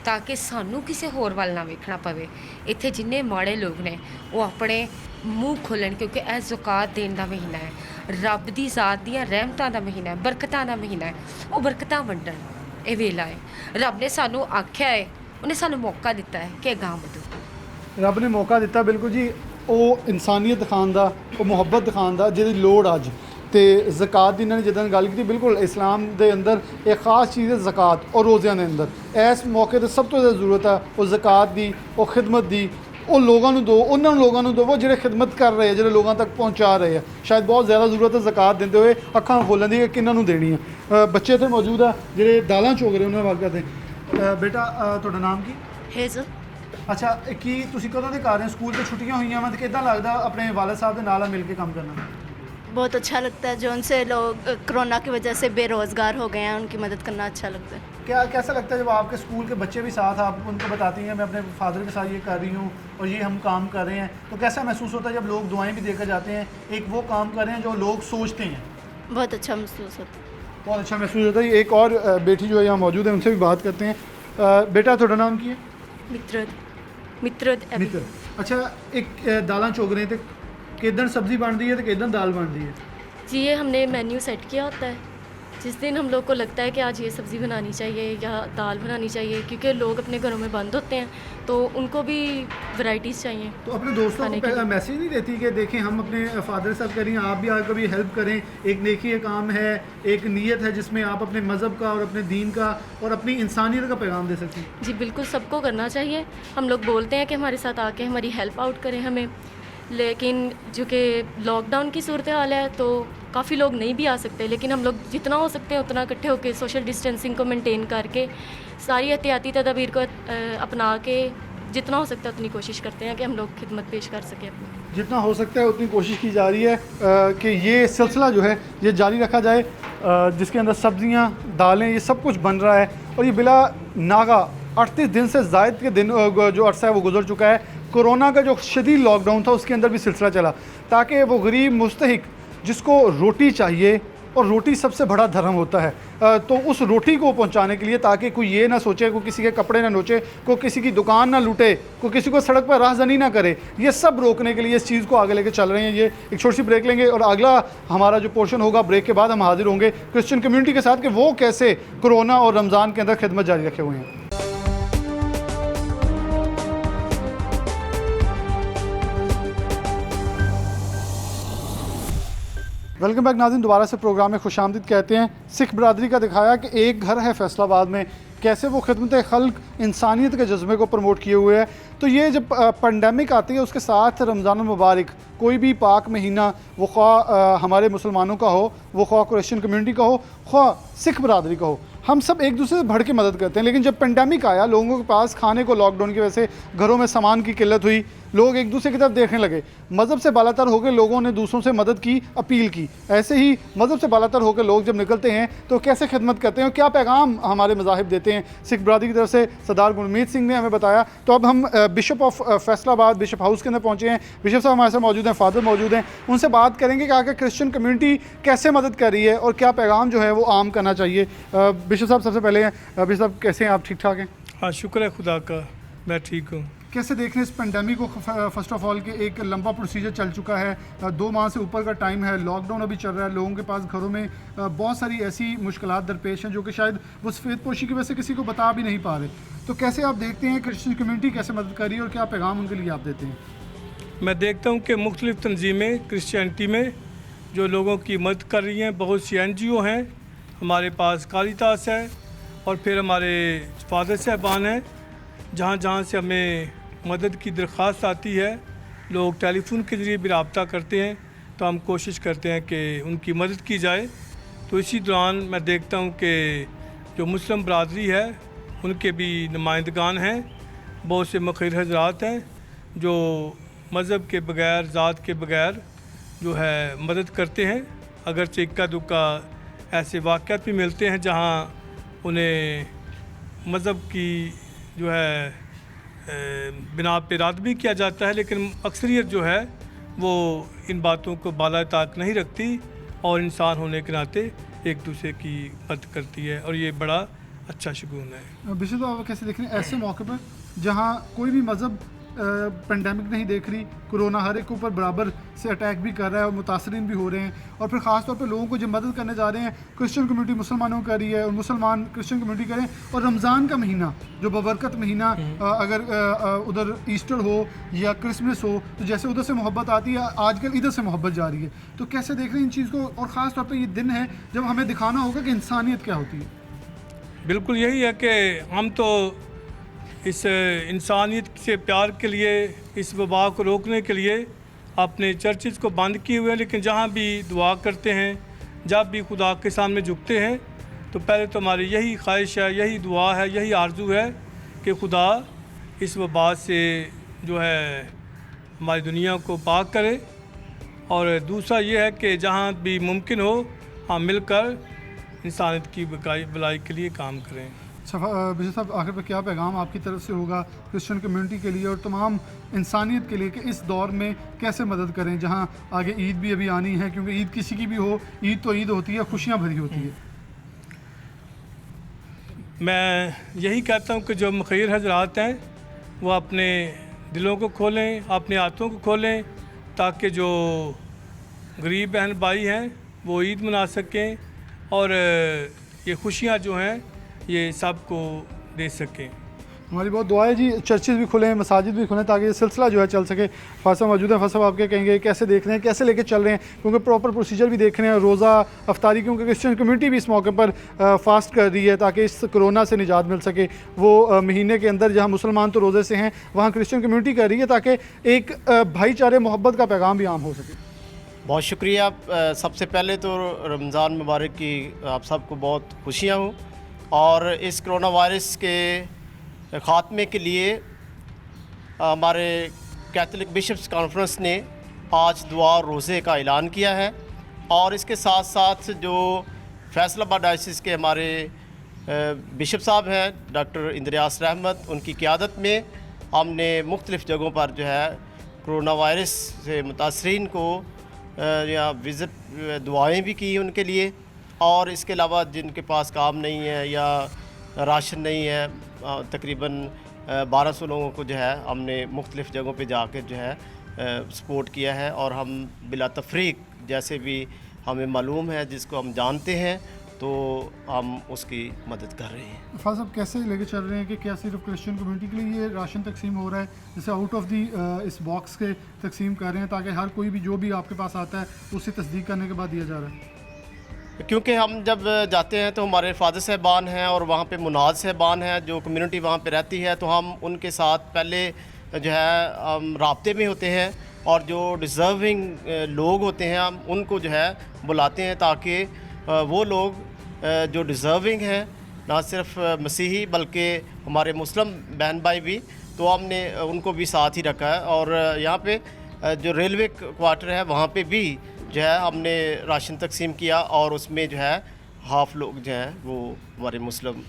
ਤਾਂ ਕਿ ਸਾਨੂੰ ਕਿਸੇ ਹੋਰ ਵੱਲ ਨਾ ਵੇਖਣਾ ਪਵੇ। ਇੱਥੇ ਜਿੰਨੇ ਮਾੜੇ ਲੋਕ ਨੇ ਉਹ ਆਪਣੇ ਮੂੰਹ ਖੋਲ੍ਹਣ, ਕਿਉਂਕਿ ਇਹ ਜ਼ਕਾਤ ਦੇਣ ਦਾ ਮਹੀਨਾ ਹੈ, ਰੱਬ ਦੀ ਜ਼ਾਤ ਦੀਆਂ ਰਹਿਮਤਾਂ ਦਾ ਮਹੀਨਾ ਹੈ, ਬਰਕਤਾਂ ਦਾ ਮਹੀਨਾ ਹੈ, ਉਹ ਬਰਕਤਾਂ ਵੰਡਣ ਇਹ ਵੇਲਾ ਹੈ। ਰੱਬ ਨੇ ਸਾਨੂੰ ਆਖਿਆ ਹੈ, ਉਹਨੇ ਸਾਨੂੰ ਮੌਕਾ ਦਿੱਤਾ ਹੈ ਕਿ ਅਗਾਂਹ ਵਧੋ। ਰੱਬ ਨੇ ਮੌਕਾ ਦਿੱਤਾ, ਬਿਲਕੁਲ ਜੀ, ਉਹ ਇਨਸਾਨੀਅਤ ਦਿਖਾਉਣ ਦਾ, ਉਹ ਮੁਹੱਬਤ ਦਿਖਾਉਣ ਦਾ ਜਿਹਦੀ ਲੋੜ ਅੱਜ। ਤੇ ਜ਼ਕਾਤ ਦੀ ਇਹਨਾਂ ਨੇ ਜਿੱਦਾਂ ਗੱਲ ਕੀਤੀ, ਬਿਲਕੁਲ ਇਸਲਾਮ ਦੇ ਅੰਦਰ ਇੱਕ ਖਾਸ ਚੀਜ਼ ਹੈ ਜ਼ਕਾਤ, ਔਰ ਰੋਜ਼ਿਆਂ ਦੇ ਅੰਦਰ ਇਸ ਮੌਕੇ 'ਤੇ ਸਭ ਤੋਂ ਜ਼ਿਆਦਾ ਜ਼ਰੂਰਤ ਹੈ ਉਹ ਜ਼ਕਾਤ ਦੀ, ਉਹ ਖਿਦਮਤ ਦੀ। ਉਹ ਲੋਕਾਂ ਨੂੰ ਦਿਓ, ਉਹਨਾਂ ਲੋਕਾਂ ਨੂੰ ਦਿਓ ਜਿਹੜੇ ਖਿਦਮਤ ਕਰ ਰਹੇ ਆ, ਜਿਹੜੇ ਲੋਕਾਂ ਤੱਕ ਪਹੁੰਚਾ ਰਹੇ ਆ। ਸ਼ਾਇਦ ਬਹੁਤ ਜ਼ਿਆਦਾ ਜ਼ਰੂਰਤ ਹੈ ਜ਼ਕਾਤ ਦਿੰਦੇ ਹੋਏ ਅੱਖਾਂ ਖੋਲ੍ਹਣ ਦੀ ਕਿ ਕਿਹਨਾਂ ਨੂੰ ਦੇਣੀ ਹੈ। ਬੱਚੇ ਇੱਥੇ ਮੌਜੂਦ ਆ ਜਿਹੜੇ ਦਾਲਾਂ ਚੋਗ ਰਹੇ, ਉਹਨਾਂ ਵੱਲ ਕਰਦੇ। ਬੇਟਾ ਤੁਹਾਡਾ ਨਾਮ ਕੀ? ਹੇਜ਼ਲ। ਅੱਛਾ, ਕੀ ਤੁਸੀਂ ਕਦੋਂ ਦੇ ਕਰ ਰਹੇ ਹੋ? ਸਕੂਲ ਤੇ ਛੁੱਟੀਆਂ ਹੋਈਆਂ ਵਾ, ਤੇ ਕਿੱਦਾਂ ਲੱਗਦਾ ਆਪਣੇ ਵਾਲਦ ਸਾਹਿਬ ਦੇ ਨਾਲ ਮਿਲ ਕੇ ਕੰਮ ਕਰਨਾ? बहुत अच्छा लगता है, जो उनसे लोग कोरोना की वजह से बेरोज़गार हो गए हैं, उनकी मदद करना अच्छा लगता है। क्या कैसा लगता है जब आपके स्कूल के बच्चे भी साथ, आप उनको बताती हैं मैं अपने फादर के साथ ये कर रही हूँ और ये हम काम कर रहे हैं, तो कैसा महसूस होता है जब लोग दुआएं भी देकर जाते हैं, एक वो काम कर रहे हैं जो लोग सोचते हैं? बहुत अच्छा महसूस होता है। बहुत अच्छा महसूस होता है। एक और बेटी जो है यहाँ मौजूद है, उनसे भी बात करते हैं। बेटा थोड़ा नाम की है? मित्रद। मित्र। अच्छा, एक दालां चोग रहे थे, किधर सब्जी बन रही है तो किधर दाल बन रही है? जी, ये हमने मेन्यू सेट किया होता है। जिस दिन हम लोग को लगता है कि आज ये सब्ज़ी बनानी चाहिए या दाल बनानी चाहिए, क्योंकि लोग अपने घरों में बंद होते हैं तो उनको भी वैरायटीज़ चाहिए। तो अपने दोस्तों को मैसेज नहीं देती कि देखें हम अपने फादर साहब करें, आप भी आकर कभी हेल्प करें? एक नेकी काम है, एक नीयत है जिसमें आप अपने मज़हब का और अपने दीन का और अपनी इंसानियत का पैगाम दे सकती हैं। जी बिल्कुल, सबको करना चाहिए। हम लोग बोलते हैं कि हमारे साथ आके हमारी हेल्प आउट करें हमें, लेकिन जो कि लॉकडाउन की सूरत हाल है तो काफ़ी लोग नहीं भी आ सकते, लेकिन हम लोग जितना हो सकते हैं उतना इकट्ठे होकर सोशल डिस्टेंसिंग को मेंटेन करके सारी एहतियाती तदाबीर को अपना के जितना हो सकता है उतनी कोशिश करते हैं कि हम लोग खिदमत पेश कर सकें अपनी। जितना हो सकता है उतनी कोशिश की जा रही है कि ये सिलसिला जो है ये जारी रखा जाए, जिसके अंदर सब्जियां, दालें, ये सब कुछ बन रहा है। और ये बिला नागा 38 दिन से ज़ायद के दिन जो अरसा है वो गुजर चुका है। कोरोना का जो शदीद लॉकडाउन था उसके अंदर भी सिलसिला चला, ताकि वो गरीब मुस्तहिक जिसको रोटी चाहिए, और रोटी सबसे बड़ा धर्म होता है, तो उस रोटी को पहुंचाने के लिए, ताकि कोई ये ना सोचे, कोई किसी के कपड़े ना नोचे, कोई किसी की दुकान ना लूटे, कोई किसी को सड़क पर राहज़नी ना करे, ये सब रोकने के लिए इस चीज़ को आगे लेके चल रहे हैं। ये एक छोटी सी ब्रेक लेंगे और अगला हमारा जो पोर्शन होगा ब्रेक के बाद हम हाजिर होंगे क्रिश्चियन कम्युनिटी के साथ कि वो कैसे कोरोना और रमज़ान के अंदर खिदमत जारी रखे हुए हैं। वेलकम बैक नाज़रीन, दोबारा से प्रोग्राम में खुशामदीद कहते हैं। सिख बरदरी का दिखाया कि एक घर है फैसलाबाद में, कैसे वो खिदमत खल्क इंसानियत के जज्बे को प्रमोट किए हुए है। तो ये जब पेंडेमिक आती है उसके साथ रमज़ान मुबारक, कोई भी पाक महीना, वो ख्वाह हमारे मुसलमानों का हो, वो ख्वाह क्रिश्चियन कम्युनिटी का हो, ख्वाह सिख बरदरी का हो, हम सब एक दूसरे से बढ़ के मदद करते हैं। लेकिन जब पेंडेमिक आया, लोगों के पास खाने को लॉकडाउन की वजह से घरों में सामान की किल्लत हुई, लोग एक दूसरे की तरफ देखने लगे, मज़हब से बालातर होकर लोगों ने दूसरों से मदद की, अपील की। ऐसे ही मज़हब से बालातर होकर लोग जब निकलते हैं तो कैसे खिदमत करते हैं और क्या पैगाम हमारे मज़ाहिब देते हैं। सिख बरदरी की तरफ से सरदार गुरमीत सिंह ने हमें बताया। तो अब हम bishop of Faisalabad, bishop house के अंदर पहुँचे हैं। बिशप साहब हमारे साथ मौजूद हैं, फादर मौजूद हैं, उनसे बात करेंगे कि आगे क्रिश्चियन कम्युनिटी कैसे मदद कर रही है और क्या पैगाम जो है वो आम करना चाहिए। बिशप साहब सबसे पहले बिशप साहब कैसे हैं आप? ठीक ठाक हैं? हाँ, शुक्र है खुदा का, मैं ठीक हूँ। कैसे देख रहे हैं इस पेंडेमिक को? फर्स्ट ऑफ ऑल कि एक लंबा प्रोसीजर चल चुका है, 2 माह से ऊपर का टाइम है, लॉकडाउन अभी चल रहा है, लोगों के पास घरों में बहुत सारी ऐसी मुश्किलात दरपेश हैं जो कि शायद वो सफ़ेद पोशी की वजह से किसी को बता भी नहीं पा रहे। तो कैसे आप देखते हैं क्रिश्चियन कम्युनिटी कैसे मदद कर रही है और क्या पैगाम उनके लिए आप देते हैं? मैं देखता हूँ कि मुख्तलिफ़ तंजीमें क्रिश्चियनिटी में जो लोगों की मदद कर रही हैं, बहुत सी NGO हैं, हमारे पास कारितास है और फिर हमारे फादर साहबान हैं। जहाँ जहाँ से हमें मदद की दरख्वास्त आती है, लोग टेलीफोन के ज़रिए भी रब्ता करते हैं, तो हम कोशिश करते हैं कि उनकी मदद की जाए। तो इसी दौरान मैं देखता हूँ कि जो मुस्लिम बरादरी है उनके भी नुमाइंदगान हैं, बहुत से मखीर हजरात हैं जो मज़हब के बग़ैर, ज़ात के बग़ैर जो है मदद करते हैं। अगरचे इक्का दुक्का ऐसे वाक़यात भी मिलते हैं जहाँ उन्हें मज़हब की जो है बिना पे रद्द भी किया जाता है, लेकिन अक्सरियत जो है वो इन बातों को बाला ताक नहीं रखती और इंसान होने के नाते एक दूसरे की मदद करती है और ये बड़ा अच्छा शगुन है। बिशप आप कैसे देख रहे हैं ऐसे मौके पर जहाँ कोई भी मज़हब पेंडेमिक नहीं देख रही, कोरोना हर एक के ऊपर बराबर से अटैक भी कर रहा है और मुतासरीन भी हो रहे हैं, और फिर ख़ास तौर पर लोगों को जो मदद करने जा रहे हैं क्रिश्चियन कम्युनिटी मुसलमानों को कर रही है और मुसलमान क्रिश्चियन कम्युनिटी करें, और रमज़ान का महीना जो बबरकत महीना, अगर उधर ईस्टर हो या क्रिसमस हो तो जैसे उधर से मोहब्बत आती है, आजकल इधर से मोहब्बत जा रही है। तो कैसे देख रहे हैं इन चीज़ को? और ख़ास तौर पर ये दिन है जब हमें दिखाना होगा कि इंसानियत क्या होती है। बिल्कुल यही है कि हम तो इस इंसानियत से प्यार के लिए, इस वबा को रोकने के लिए अपने चर्चेज़ को बंद किए हुए हैं, लेकिन जहाँ भी दुआ करते हैं, जब भी खुदा के सामने झुकते हैं, तो पहले तो हमारी यही ख्वाहिश है, यही दुआ है, यही आरज़ू है कि खुदा इस वबा से जो है हमारी दुनिया को पाक करे। और दूसरा ये है कि जहाँ भी मुमकिन हो हम मिलकर इंसानियत की भलाई के लिए काम करें। बिशप साहब, आखिर पर क्या पैगाम आपकी तरफ से होगा क्रिश्चियन कम्युनिटी के लिए और तमाम इंसानियत के लिए कि इस दौर में कैसे मदद करें, जहां आगे ईद भी अभी आनी है, क्योंकि ईद किसी की भी हो, ईद तो ईद होती है, खुशियां भरी होती है। मैं यही कहता हूं कि जो मखीर हजरात हैं वो अपने दिलों को खोलें, अपने हाथों को खोलें, ताकि जो गरीब बहन भाई हैं वो ईद मना सकें और ये खुशियाँ जो हैं ये सबको दे सकें। हमारी बहुत दुआ है जी, चर्चेज़ भी खुलें, मसाजिद भी खुलें, ताकि ये सिलसिला जो है चल सके। फासा मौजूद है, फासा आप क्या कहेंगे, कैसे देख रहे हैं, कैसे लेके चल रहे हैं? क्योंकि प्रॉपर प्रोसीजर भी देख रहे हैं, रोज़ा अफ्तारी, क्योंकि क्रिश्चियन कम्युनिटी भी इस मौके पर फास्ट कर रही है ताकि इस कोरोना से निजात मिल सके। वो महीने के अंदर जहाँ मुसलमान तो रोज़े से हैं, वहाँ क्रिश्चियन कम्युनिटी कर रही है ताकि एक भाईचारे मोहब्बत का पैगाम भी आम हो सके। बहुत शुक्रिया। सबसे पहले तो रमज़ान मुबारक की आप सबको बहुत खुशियाँ हों, और इस कोरोना वायरस के ख़ात्मे के लिए हमारे कैथोलिक बिशप्स कॉन्फ्रेंस ने आज दुआ और रोज़े का ऐलान किया है, और इसके साथ साथ जो फैसलाबाद डायसिस के हमारे बिशप साहब हैं डॉक्टर इंद्रियास रहमत, उनकी क़ियादत में हमने मुख्तलिफ़ जगहों पर जो है कोरोना वायरस से मुतासरीन को या विज़िट दुआएं भी की उनके लिए, और इसके अलावा जिनके पास काम नहीं है या राशन नहीं है, तकरीबन 1200 लोगों को जो है हमने मुख्तलिफ़ जगहों पे जाकर जो है सपोर्ट किया है, और हम बिला तफरीक जैसे भी हमें मालूम है, जिसको हम जानते हैं, तो हम उसकी मदद कर रहे हैं। फाज़ साहब, कैसे लेके चल रहे हैं कि क्या सिर्फ क्रिश्चियन कम्युनिटी के लिए ये राशन तकसीम हो रहा है, जैसे आउट ऑफ दी इस बॉक्स के तकसीम कर रहे हैं ताकि हर कोई भी जो भी आपके पास आता है उससे तस्दीक करने के बाद दिया जा रहा है? क्योंकि हम जब जाते हैं तो हमारे फादर साहबान हैं और वहाँ पे मुनाज साहबान हैं, जो कम्युनिटी वहाँ पे रहती है, तो हम उनके साथ पहले जो है हम राब्ते में होते हैं, और जो डिज़र्विंग लोग होते हैं हम उनको जो है बुलाते हैं, ताकि वो लोग जो डिज़र्विंग हैं, ना सिर्फ मसीही बल्कि हमारे मुस्लिम बहन भाई भी, तो हमने उनको भी साथ ही रखा है। और यहाँ पे जो रेलवे क्वार्टर है वहाँ पे भी जो है हमने राशन तकसीम किया, और उसमें जो है हाफ़ लोग जो हैं वो हमारे मुस्लिम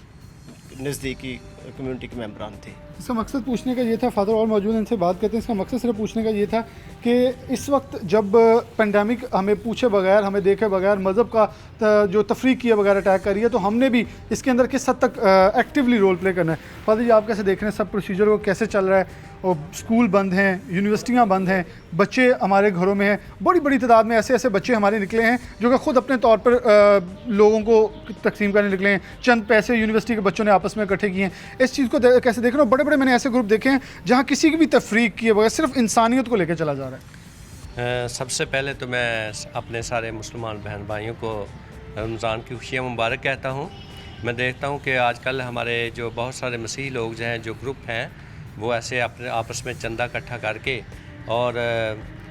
नज़दीकी कम्युनिटी के मेंबरान थे। इसका मकसद पूछने का ये था, फादर और मौजूद हैं, इनसे बात करते हैं। इसका मकसद सिर्फ पूछने का ये था कि इस वक्त जब पेंडेमिक हमें पूछे बगैर, हमें देखे बगैर, मज़हब का जो तफरीक किए बगैर अटैक करी है, तो हमने भी इसके अंदर किस हद तक एक्टिवली रोल प्ले करना है। फादर जी, आप कैसे देख रहे हैं सब प्रोसीजर को, कैसे चल रहा है, और स्कूल बंद हैं, यूनिवर्सिटियाँ बंद हैं, बच्चे हमारे घरों में हैं, बड़ी बड़ी तादाद में ऐसे ऐसे बच्चे हमारे निकले हैं जो कि ख़ुद अपने तौर पर लोगों को तकसीम करने निकले हैं। चंद पैसे यूनिवर्सिटी के बच्चों ने आपस में इकट्ठे किए हैं। इस चीज़ को कैसे देख रहे हो? बड़े बड़े मैंने ऐसे ग्रुप देखे हैं जहाँ किसी की भी तफरीक किए बगैर सिर्फ इंसानियत को लेकर चला जा रहा है। सबसे पहले तो मैं अपने सारे मुसलमान बहन भाइयों को रमज़ान की खुशियाँ मुबारक कहता हूँ। मैं देखता हूँ कि आजकल हमारे जो बहुत सारे मसीही लोग जो हैं, जो ग्रुप हैं, वो ऐसे अपने आपस में चंदा इकट्ठा करके और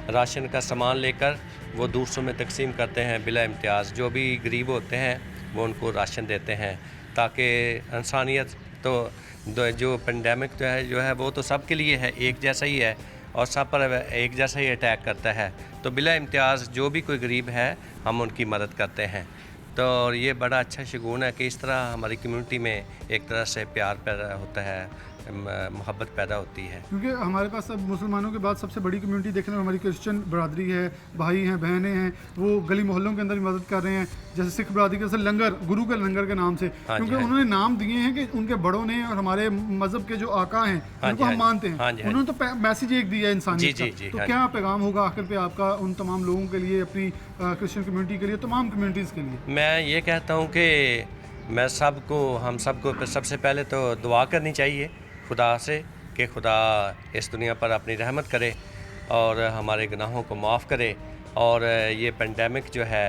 राशन का सामान लेकर वो दूसरों में तकसीम करते हैं बिला इम्तियाज़। जो भी गरीब होते हैं वो उनको राशन देते हैं, ताकि इंसानियत तो जो पेंडेमिक जो है वो तो सब के लिए है, एक जैसा ही है और सब पर एक जैसा ही अटैक करता है। तो बिला इम्तियाज़ जो भी कोई गरीब है हम उनकी मदद करते हैं। तो ये बड़ा अच्छा शगुन है कि इस तरह हमारी कम्युनिटी में एक तरह से प्यार पैदा होता है, मोहब्बत पैदा होती है। क्योंकि हमारे पास अब मुसलमानों के बाद सबसे बड़ी कम्युनिटी देखने में हमारी क्रिश्चियन बरादरी है, भाई हैं, बहनें हैं, वो गली मोहल्लों के अंदर भी मदद कर रहे हैं। जैसे सिख बरादरी के लंगर, गुरु के लंगर के नाम से, क्योंकि उन्होंने नाम दिए हैं कि उनके बड़ों ने और हमारे मज़हब के जो आका हैं उनको हम मानते हैं, उन्होंने तो मैसेज एक दिया है इंसानियत का। तो क्या पैगाम होगा आखिर पे आपका उन तमाम लोगों के लिए, अपनी क्रिश्चियन कम्युनिटी के लिए, तमाम कम्युनिटीज़ के लिए? मैं ये कहता हूँ कि हम सबको सबसे पहले तो दुआ करनी चाहिए खुदा से कि खुदा इस दुनिया पर अपनी रहमत करे और हमारे गुनाहों को माफ़ करे, और ये पेंडेमिक जो है,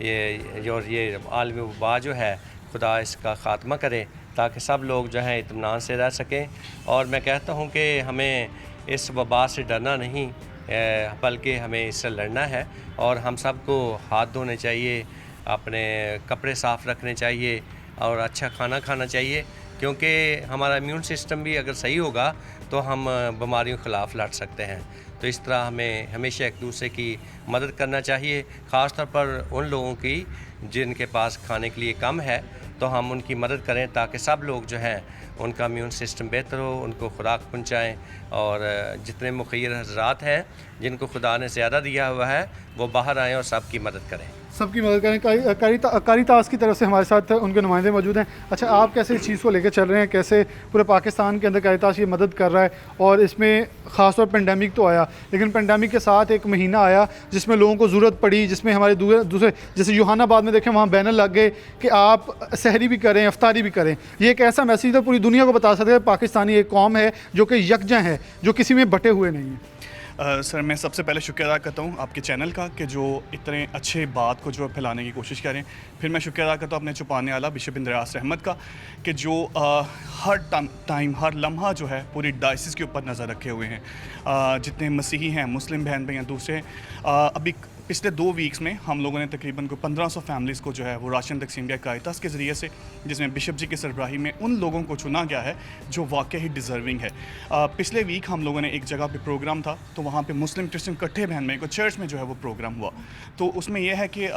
ये आलमी वबा जो है, खुदा इसका ख़ात्मा करे ताकि सब लोग जो हैं इत्मीनान से रह सकें। और मैं कहता हूँ कि हमें इस वबा से डरना नहीं, बल्कि हमें इससे लड़ना है। और हम सबको हाथ धोने चाहिए, अपने कपड़े साफ़ रखने चाहिए और अच्छा खाना खाना चाहिए, क्योंकि हमारा इम्यून सिस्टम भी अगर सही होगा तो हम बीमारियों के ख़िलाफ़ लड़ सकते हैं। तो इस तरह हमें हमेशा एक दूसरे की मदद करना चाहिए, ख़ास तौर पर उन लोगों की जिनके पास खाने के लिए कम है, तो हम उनकी मदद करें ताकि सब लोग जो हैं उनका इम्यून सिस्टम बेहतर हो, उनको खुराक पहुँचाएँ। और जितने मुखिर हज़रात हैं जिनको खुदा ने ज़्यादा दिया हुआ है वो बाहर आएँ और सबकी मदद करें। सबकी मदद करें। कारितास की तरफ से हमारे साथ उनके नुमाइंदे मौजूद हैं। अच्छा, आप कैसे इस चीज़ को लेकर चल रहे हैं? कैसे पूरे पाकिस्तान के अंदर कारितास ये मदद कर रहा है? और इसमें ख़ास तौर पेंडेमिक तो आया, लेकिन पेंडेमिक के साथ एक महीना आया जिसमें लोगों को ज़रूरत पड़ी, जिसमें हमारे दूसरे जैसे यूहानाबाद में देखें, वहाँ बैनर लग गए कि आप सहरी भी करें, अफ्तारी भी करें। ये एक ऐसा मैसेज था पूरी दुनिया को बता सकते हैं पाकिस्तानी एक कौम है जो कि यकजा है, जो किसी में बटे हुए नहीं हैं। सर, मैं सबसे पहले शुक्रिया अदा करता हूँ आपके चैनल का कि जो इतने अच्छे बात को जो फैलाने की कोशिश करें। फिर मैं शुक्रिया अदा करता हूँ अपने छुपाने वाला बिशप इंद्रियास रहमत का कि जो हर टाइम हर लम्हा जो है पूरी डायसिस के ऊपर नज़र रखे हुए हैं। जितने मसीही हैं, मुस्लिम बहन भाई हैं, दूसरे अभी पिछले 2 वीक्स में हम लोगों ने तकरीबन 1500 फैमिलीज़ को जो है वो राशन तकसीम किया कारितास के ज़रिए से, जिसमें बिशप जी की सरबराही में उन लोगों को चुना गया है जो वाकई ही डिज़र्विंग है। पिछले वीक हम लोगों ने एक जगह पे प्रोग्राम था, तो वहाँ पे मुस्लिम क्रिश्चियन इकट्ठे बहन भाई को चर्च में जो है वो प्रोग्राम हुआ। तो उसमें यह है कि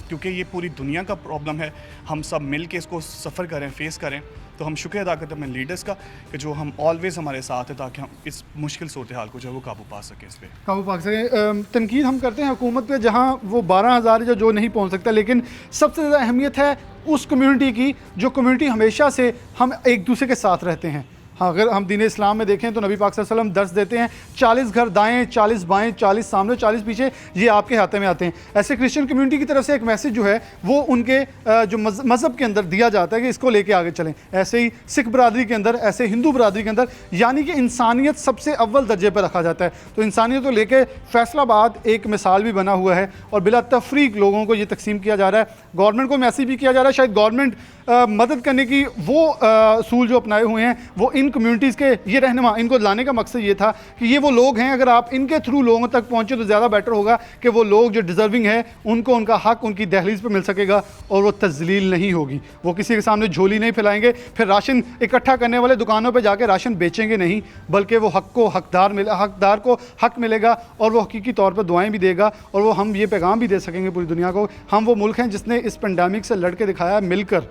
क्योंकि ये पूरी दुनिया का प्रॉब्लम है, हम सब मिल के इसको सफ़र करें, फेस करें। तो हम शुक्रिया अदा करते हैं अपने लीडर्स का कि जो हम ऑलवेज़ हमारे साथ है ताकि हम इस मुश्किल सूरत हाल को जो है वो काबू पा सकें, इस पर काबू पा सकें। तनकीद हम करते हैं हुकूमत पे जहाँ वो 12,000 जो नहीं पहुँच सकता, लेकिन सबसे ज़्यादा अहमियत है उस कम्युनिटी की जो कम्युनिटी हमेशा से हम एक दूसरे के साथ रहते हैं। हाँ, अगर हम दीन इस्लाम में देखें तो नबी पाक सल्लल्लाहु अलैहि वसल्लम दर्स देते हैं 40 घर दाएं, 40 बाएं, 40 सामने, 40 पीछे, ये आपके हाथे में आते हैं। ऐसे क्रिश्चियन कम्युनिटी की तरफ से एक मैसेज जो है वो उनके जो मज़हब के अंदर दिया जाता है कि इसको लेके आगे चलें। ऐसे ही सिख बरादरी के अंदर, ऐसे हिंदू बरादरी के अंदर, यानी कि इंसानियत सबसे अव्वल दर्जे पर रखा जाता है। तो इंसानियत को लेकर फैसलाबाद एक मिसाल भी बना हुआ है और बिला तफरीक लोगों को ये तकसीम किया जा रहा है। गवर्नमेंट को मैसेज भी किया जा रहा है, शायद गवर्नमेंट मदद करने की वो असूल जो अपनाए हुए हैं वो इन कम्युनिटीज़ के ये रहनुमा, इनको लाने का मकसद ये था कि ये वो लोग हैं, अगर आप इनके थ्रू लोगों तक पहुँचे तो ज़्यादा बेटर होगा कि वो लोग जो डिज़र्विंग है उनको उनका हक उनकी दहलीज पर मिल सकेगा और वो तज़लील नहीं होगी। वो किसी के सामने झोली नहीं फैलाएंगे, फिर राशन इकट्ठा करने वाले दुकानों पर जाके राशन बेचेंगे नहीं, बल्कि वो हकदार को हक मिलेगा और वो हकीकी तौर पर दुआएँ भी देगा। और वो हम ये पैगाम भी दे सकेंगे पूरी दुनिया को, हम वो मुल्क हैं जिसने इस पेंडेमिक से लड़ के दिखाया, मिलकर,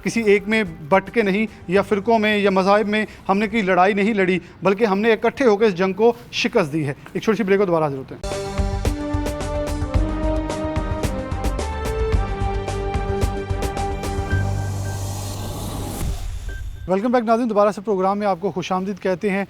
किसी एक में बट के नहीं, या फ़िरक़ों में या मज़ाहिब में हमने कोई लड़ाई नहीं लड़ी, बल्कि हमने इकट्ठे होकर इस जंग को शिकस्त दी है। एक छोटी सी ब्रेक को दोबारा हाजिर होते हैं। वेलकम बैक नाज़रीन, दोबारा से प्रोग्राम में आपको खुशामदीद कहते हैं।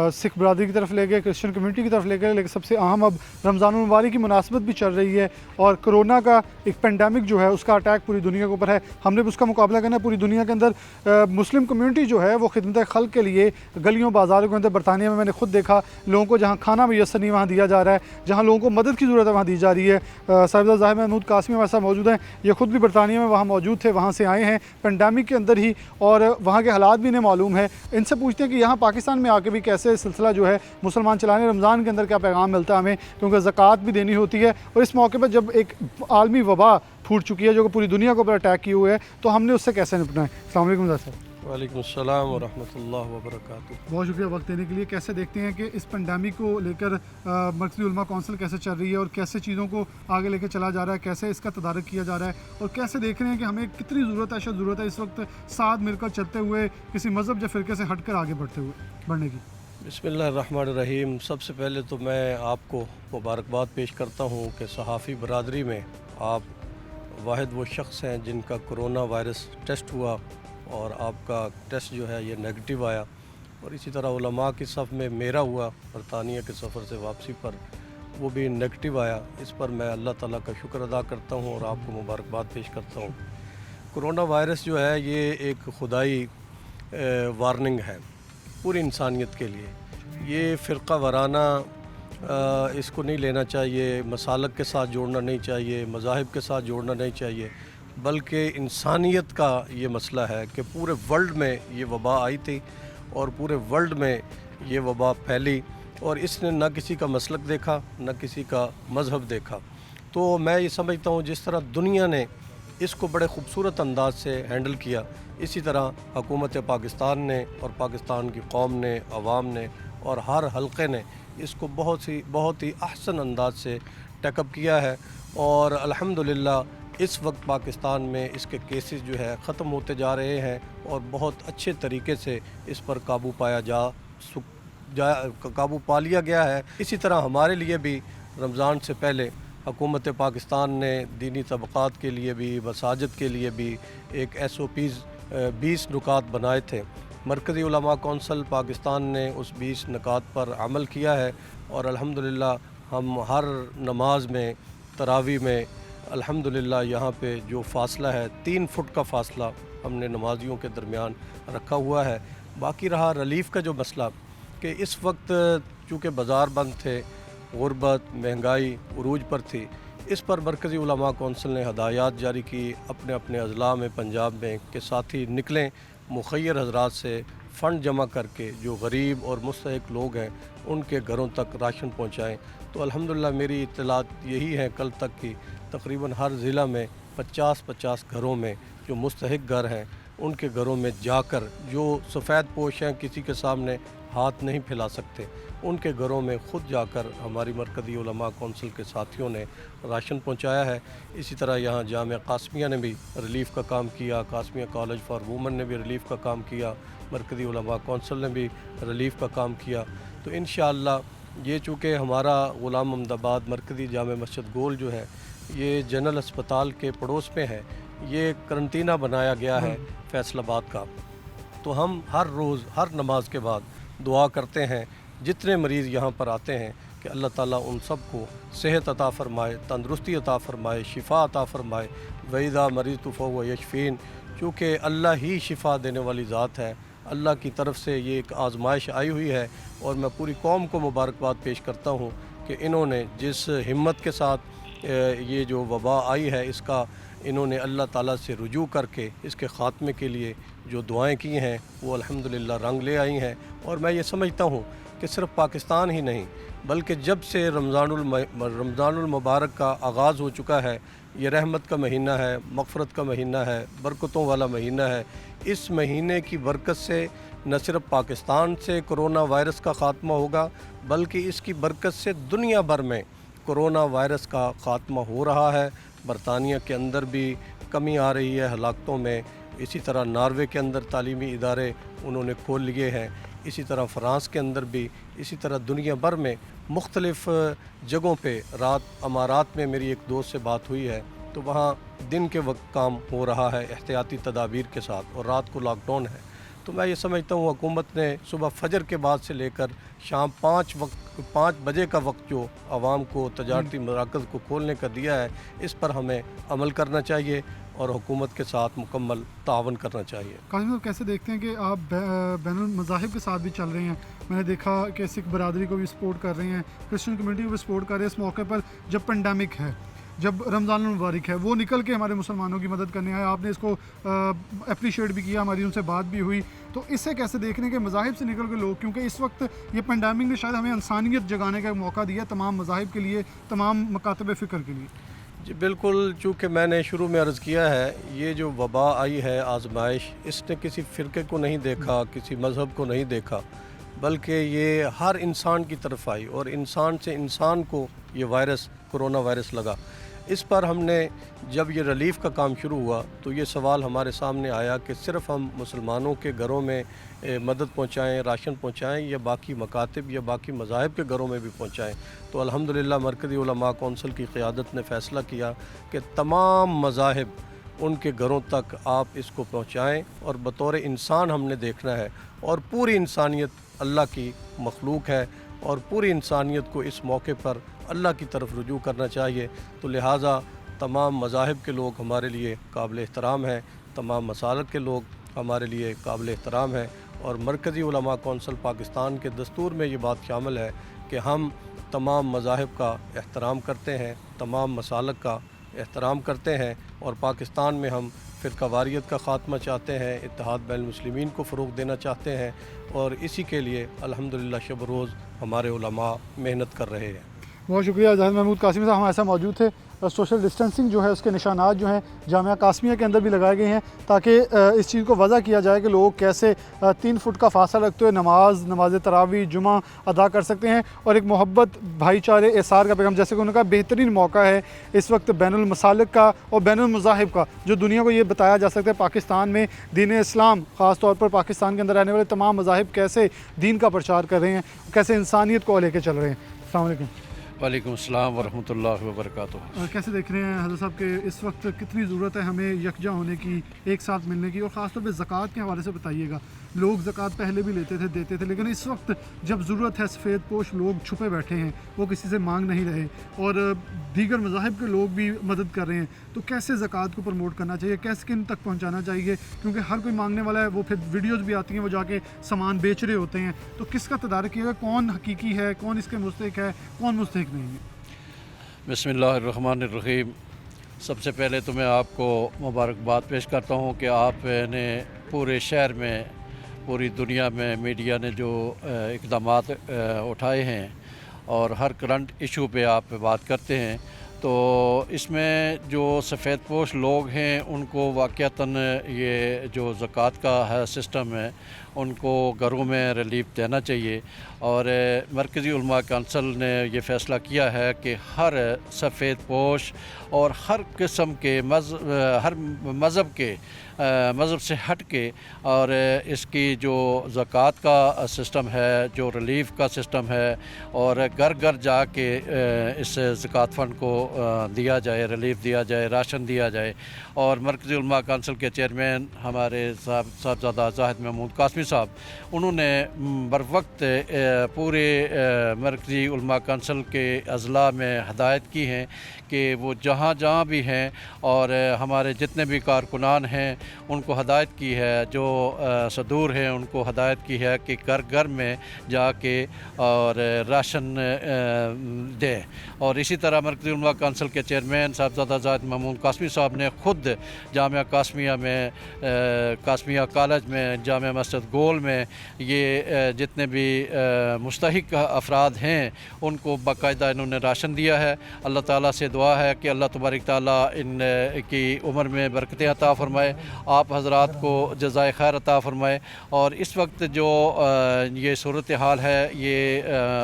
सिख बरदरी की तरफ ले गए, क्रिश्चियन कम्युनिटी की तरफ ले गए, लेकिन सबसे अहम अब रमज़ान मुबारक की मुनासबत भी चल रही है और कोरोना का एक पेंडेमिक जो है उसका अटैक पूरी दुनिया के ऊपर है। हमने भी उसका मुकाबला करना है। पूरी दुनिया के अंदर मुस्लिम कम्युनिटी जो है वो खिदमत खल्क के लिए गलियों बाज़ारों के अंदर, बरतानिया में मैंने खुद देखा लोगों को जहाँ खाना मैसर नहीं वहाँ दिया जा रहा है, जहाँ लोगों को मदद की ज़रूरत है वहाँ दी जा रही है। साहिबजादा ज़ाहिर महमूद कासमी हमारे साथ मौजूद हैं। ये खुद भी बरतानिया में वहाँ मौजूद थे, वहाँ से आए हैं पेंडेमिक के अंदर ही, और वहाँ के हालात भी इन्हें मालूम है। इनसे पूछते हैं कि यहाँ पाकिस्तान में आके भी कैसे सिलसिला जो है मुसलमान चलाने, रमज़ान के अंदर क्या पैगाम मिलता है हमें, क्योंकि ज़कात भी देनी होती है। और इस मौके पर जब एक आलमी वबा फूट चुकी है जो कि पूरी दुनिया के ऊपर अटैक किए हुए है, तो हमने उससे कैसे निपटना है। अस्सलाम वालेकुम सर। वालेकुम अस्सलाम व रहमतुल्लाहि व बरकातुहू। बहुत शुक्रिया वक्त देने के लिए। कैसे देखते हैं कि इस पेंडेमिक को लेकर मरकज़ी उलमा कौंसिल कैसे चल रही है और कैसे चीज़ों को आगे लेकर चला जा रहा है, कैसे इसका तदारक किया जा रहा है, और कैसे देख रहे हैं कि हमें कितनी ज़रूरत है इस वक्त साथ मिलकर चलते हुए, किसी मज़हब या फ़िरके से हटकर आगे बढ़ने की। बिस्मिल्लाहिर्रहमानिर्रहीम। सबसे पहले तो मैं आपको मुबारकबाद पेश करता हूँ कि सहाफ़ी बरादरी में आप वाहिद वो शख्स हैं जिनका कोरोना वायरस टेस्ट हुआ और आपका टेस्ट जो है ये नेगेटिव आया। और इसी तरह उलमा की सफ़ में मेरा हुआ बरतानिया के सफ़र से वापसी पर, वो भी नेगेटिव आया। इस पर मैं अल्लाह ताला का शुक्र अदा करता हूँ और आपको मुबारकबाद पेश करता हूँ। कोरोना वायरस जो है ये एक खुदाई वार्निंग है पूरी इंसानियत के लिए। ये फ़िरका वाराना इसको नहीं लेना चाहिए, मसालक के साथ जोड़ना नहीं चाहिए, मज़ाहिब के साथ जोड़ना नहीं चाहिए, बल्कि इंसानियत का ये मसला है कि पूरे वर्ल्ड में ये वबा आई थी और पूरे वर्ल्ड में ये वबा फैली और इसने न किसी का मसलक देखा न किसी का मज़हब देखा। तो मैं ये समझता हूँ जिस तरह दुनिया ने इसको बड़े ख़ूबसूरत अंदाज से हैंडल किया, इसी तरह हुकूमत पाकिस्तान ने और पाकिस्तान की कौम ने, अवाम ने और हर हलक़े ने इसको बहुत ही अहसन अंदाज से टेकअप किया है। और अल्हम्दुलिल्लाह इस वक्त पाकिस्तान में इसके केसेस जो है ख़त्म होते जा रहे हैं और बहुत अच्छे तरीके से इस पर काबू पा लिया गया है। इसी तरह हमारे लिए भी रमज़ान से पहले हुकूमत पाकिस्तान ने दीनी तबक़ात के लिए भी, मसाजिद के लिए भी एक SOPs 20 नुकात बनाए थे। मरकज़ी उलमा कौंसिल पाकिस्तान ने उस 20 नुकात पर अमल किया है और अल्हम्दुलिल्लाह हम हर नमाज में, तरावी में अल्हम्दुलिल्लाह यहाँ पे जो फ़ासला है 3 फुट का फ़ासला हमने नमाजियों के दरमियान रखा हुआ है। बाकी रहा रिलीफ़ का जो मसला कि इस वक्त चूँकि बाज़ार बंद थे, गुरबत, महंगाई उरूज पर थी, इस पर मरकज़ी उलमा कौंसिल ने हदायत जारी की अपने अपने अज़ला में, पंजाब में कि साथी निकलें, मुखय्यर हज़रात से फ़ंड जमा करके जो गरीब और मुस्तहिक लोग हैं उनके घरों तक राशन पहुँचाएँ। तो अल्हम्दुलिल्लाह मेरी इत्तलात यही है कल तक की तकरीबन हर ज़िला में 50-50 घरों में जो मुस्तहिक घर हैं उनके घरों में जाकर, जो सफ़ेद पोश हैं किसी के सामने हाथ नहीं फैला सकते, उनके घरों में ख़ुद जाकर हमारी मरकज़ी उलमा कौंसिल के साथियों ने राशन पहुंचाया है। इसी तरह यहाँ जामिया कासमिया ने भी रिलीफ़ का काम किया, कासमिया कॉलेज फॉर वुमेन ने भी रिलीफ़ का काम किया, मरकज़ी उलमा कौंसिल ने भी रिलीफ़ का काम किया। तो इंशाअल्लाह ये चूँकि हमारा ग़ुलाम अहमदाबाद मरकज़ी जामे मस्जिद गोल जो है ये जनरल अस्पताल के पड़ोस में है, ये करंटीना बनाया गया है फैसलाबाद का। तो हम हर रोज़ हर नमाज के बाद दुआ करते हैं जितने मरीज़ यहाँ पर आते हैं कि अल्लाह ताला उन सब को सेहत अता फ़रमाए, तंदरुस्ती अता फ़रमाए, शिफ़ा अता फ़रमाए। वईदा मरीज़ तो फ़हुव यशफ़ीन, चूँकि अल्लाह ही शिफ़ा देने वाली ज़ात है, अल्लाह की तरफ से ये एक आजमाइश आई हुई है। और मैं पूरी कौम को मुबारकबाद पेश करता हूँ कि इन्होंने जिस हिम्मत के साथ ये जो वबा आई है इसका इन्होंने अल्लाह ताला से रुजू करके इसके ख़ात्मे के लिए जो दुआएं की हैं वो अल्हम्दुलिल्लाह रंग ले आई हैं। और मैं ये समझता हूँ कि सिर्फ़ पाकिस्तान ही नहीं बल्कि जब से रमज़ानुल मुबारक का आगाज़ हो चुका है, ये रहमत का महीना है, मग़फ़रत का महीना है, बरकतों वाला महीना है। इस महीने की बरकत से न सिर्फ पाकिस्तान से कोरोना वायरस का ख़ात्मा होगा बल्कि इसकी बरकत से दुनिया भर में कोरोना वायरस का ख़ात्मा हो रहा है। बरतानिया के अंदर भी कमी आ रही है हलाकतों में, इसी तरह नॉर्वे के अंदर तालीमी इदारे उन्होंने खोल लिए हैं, इसी तरह फ़्रांस के अंदर भी, इसी तरह दुनिया भर में मुख्तलिफ़ जगहों पे। रात अमारात में मेरी एक दोस्त से बात हुई है तो वहाँ दिन के वक्त काम हो रहा है एहतियाती तदाबीर के साथ और रात को लॉकडाउन है। तो मैं ये समझता हूँ हुकूमत ने सुबह फजर के बाद से लेकर शाम 5 बजे का वक्त जो आवाम को तजारती मराकज़ को खोलने का दिया है, इस पर हमें अमल करना चाहिए और हुकूमत के साथ मुकम्मल तावन करना चाहिए। कासिम साहब, कैसे देखते हैं कि आप बैनुल मज़ाहिब के साथ भी चल रहे हैं? मैंने देखा कि सिख बरादरी को भी सपोर्ट कर रहे हैं, क्रिश्चियन कम्युनिटी को भी सपोर्ट कर रहे हैं। इस मौके पर जब पेंडेमिक है, जब रमज़ान मुबारक है, वो निकल के हमारे मुसलमानों की मदद करने आए। आपने इसको अप्रिशिएट भी किया, हमारी उनसे बात भी हुई। तो इससे कैसे देख रहे हैं कि मज़ाहिब से निकल के लोग, क्योंकि इस वक्त ये पेंडेमिक ने शायद हमें इंसानियत जगाने का मौका दिया तमाम मज़ाहिब के लिए, तमाम मकातब फ़िक्र के लिए। जी बिल्कुल, चूँकि मैंने शुरू में अर्ज़ किया है, ये जो वबा आई है आजमाइश, इसने किसी फ़िरके को नहीं देखा, किसी मज़हब को नहीं देखा, बल्कि ये हर इंसान की तरफ आई और इंसान से इंसान को ये वायरस, कोरोना वायरस लगा। इस पर हमने जब ये रिलीफ़ का काम शुरू हुआ तो ये सवाल हमारे सामने आया कि सिर्फ़ हम मुसलमानों के घरों में मदद पहुँचाएँ, राशन पहुँचाएँ, या बाकी मकातिब या बाकी मज़ाहिब के घरों में भी पहुँचाएँ। तो अल्हम्दुलिल्लाह मरकज़ी उलमा कौंसिल की क़यादत ने फ़ैसला किया कि तमाम मज़ाहिब उनके घरों तक आप इसको पहुँचाएँ और बतौर इंसान हमने देखना है। और पूरी इंसानियत अल्लाह की मखलूक है और पूरी इंसानियत को इस मौके पर अल्लाह की तरफ रुजू करना चाहिए। तो लिहाजा तमाम मज़ाहिब के लोग हमारे लिए काबिल एहतराम हैं, तमाम मसालक के लोग हमारे लिए काबिल एहतराम हैं, और मरकज़ी उलमा कौंसिल पाकिस्तान के दस्तूर में ये बात शामिल है कि हम तमाम मज़ाहिब का एहतराम करते हैं, तमाम मसालक का एहतराम करते हैं, और पाकिस्तान में हम फ़िरकावारियत का ख़ात्मा चाहते हैं, इत्तेहाद बैनुल मुस्लिमीन को फ़रोग़ देना चाहते हैं, और इसी के लिए अल्हम्दुलिल्लाह शब रोज़ हमारे उलमा मेहनत कर रहे हैं। बहुत शुक्रिया जाहिद महमूद कासिमी साहब, हमारे साथ मौजूद थे। सोशल डिस्टेंसिंग जो है उसके निशानात जो हैं जामिया कासमिया के अंदर भी लगाए गए हैं, ताकि इस चीज़ को वज़ह किया जाए कि लोग कैसे 3 फुट का फासला रखते हुए नमाज तरावी जुमा अदा कर सकते हैं, और एक मोहब्बत, भाईचारे, एसार का पैगाम, जैसे कि उन्होंने कहा, बेहतरीन मौका है इस वक्त बैनुल मसालिक का और बैनुल मज़ाहिब का, जो दुनिया को ये बताया जा सकता है पाकिस्तान में दीन इस्लाम, ख़ास तौर पर पाकिस्तान के अंदर रहने वाले तमाम मज़ाहिब कैसे दीन का प्रचार कर रहे हैं, कैसे इंसानियत को लेकर चल रहे हैं। अस्सलाम वालेकुम। वालेकुम अस्सलाम वरहमतुल्लाहि वबरकातुहू। कैसे देख रहे हैं हज़रत साहब के इस वक्त कितनी ज़रूरत है हमें यकजा होने की, एक साथ मिलने की, और ख़ास तौर पे ज़कात के हवाले से बताइएगा। लोग ज़कात पहले भी लेते थे, देते थे, लेकिन इस वक्त जब ज़रूरत है, सफ़ेद पोश लोग छुपे बैठे हैं, वो किसी से मांग नहीं रहे, और दीगर मज़ाहिब के लोग भी मदद कर रहे हैं। तो कैसे ज़कात को प्रमोट करना चाहिए, कैसे किन तक पहुँचाना चाहिए, क्योंकि हर कोई मांगने वाला है, वो फिर वीडियोज़ भी आती हैं, वो जाके सामान बेच रहे होते हैं। तो किसका तदारक किएगा, कौन हकीकी है, कौन इसके मुस्तहिक है, कौन मुस्तहिक नहीं है? बिस्मिल्लाहिर्रहमानिर्रहीम। सबसे पहले तो मैं आपको मुबारकबाद पेश करता हूँ कि आपने पूरे शहर में, पूरी दुनिया में मीडिया ने जो इक़दामात उठाए हैं और हर करंट इशू पे आप बात करते हैं, तो इसमें जो सफ़ेद पोश लोग हैं उनको वाक़यातन ये जो ज़कात का है सिस्टम है, उनको घरों में रिलीफ देना चाहिए। और मरकज़ी उलमा कौंसिल ने ये फ़ैसला किया है कि हर सफ़ेद पोश और हर किस्म के हर मज़हब के मज़हब से हट के, और इसकी जो ज़कात का सिस्टम है, जो रिलीफ़ का सिस्टम है, और घर घर जाके इस ज़कात फ़ंड को दिया जाए, रिलीफ़ दिया जाए, राशन दिया जाए। और मरकज़ी उलमा कौंसिल के चेयरमैन हमारे साहबज़ादा जाहिद महमूद कासमी साहब, उन्होंने बर वक्त पूरे मरकज़ी उलमा कौंसिल के अज़ला में हदायत की हैं कि वो जहाँ जहाँ भी हैं, और हमारे जितने भी कारकुनान हैं उनको हदायत की है, जो सदूर हैं उनको हदायत की है कि घर घर में जाके और राशन दें। और इसी तरह मरकज़ी उलमा कौंसिल के चेयरमैन साहबज़ादा जाहिद महमूद कासमी साहब ने ख़ुद जामिया कासमिया में, कासमिया कॉलेज में, जामिया मस्जिद गोल में ये जितने भी मुस्तहिक अफराद हैं उनको बाकायदा इन्होंने राशन दिया है। अल्लाह ताला से दुआ है कि अल्लाह तबारक ताला इन की उम्र में बरकतें अता फ़रमाए, आप हज़रात को जज़ाए खैर अता फ़रमाए। और इस वक्त जो ये सूरत हाल है, ये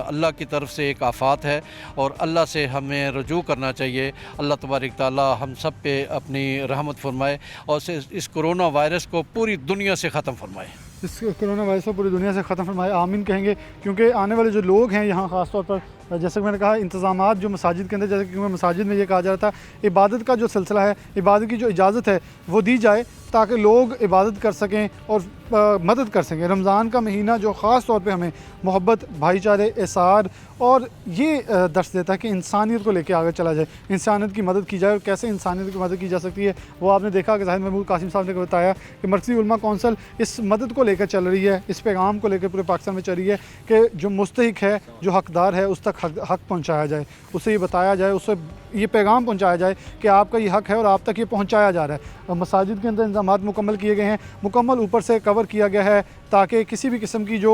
अल्लाह की तरफ से एक आफ़ात है और अल्लाह से हमें रुजू करना चाहिए। अल्लाह तबारक ताला हम सब पे अपनी रहमत फ़रमाए और इस कोरोना वायरस को पूरी दुनिया से ख़त्म फ़रमाए। इस कोरोना वायरस को पूरी दुनिया से ख़त्म फरमाए, आमीन कहेंगे। क्योंकि आने वाले जो लोग हैं यहाँ ख़ास तौर पर, जैसे कि मैंने कहा, इंतज़ामात जो मसाजिद के अंदर, जैसे कि मसाजिद में ये कहा जा रहा था, इबादत का जो सिलसिला है, इबादत की जो इजाज़त है वो दी जाए ताकि लोग इबादत कर सकें और मदद कर सकें। रमज़ान का महीना जो ख़ास तौर पे हमें मोहब्बत, भाईचारे, एसार और ये दर्स देता है कि इंसानियत को लेके आगे चला जाए, इंसानियत की मदद की जाए। और कैसे इंसानियत की मदद की जा सकती है वो आपने देखा कि ज़ाहिद महमूद कासिम साहब ने बताया कि मरकज़ी उलमा कौंसिल इस मदद को लेकर चल रही है, इस पैगाम को लेकर पूरे पाकिस्तान में चल रही है कि जो मुस्तहिक है, जो हकदार है, उस तक हक पहुँचाया जाए, उसे ये बताया जाए, उससे ये पैगाम पहुँचाया जाए कि आपका ये हक है और आप तक ये पहुँचाया जा रहा है। और मसाजिद के अंदर इंतज़ामात मुकम्मल किए गए हैं, मुकम्मल ऊपर से कवर किया गया है ताकि किसी भी किस्म की जो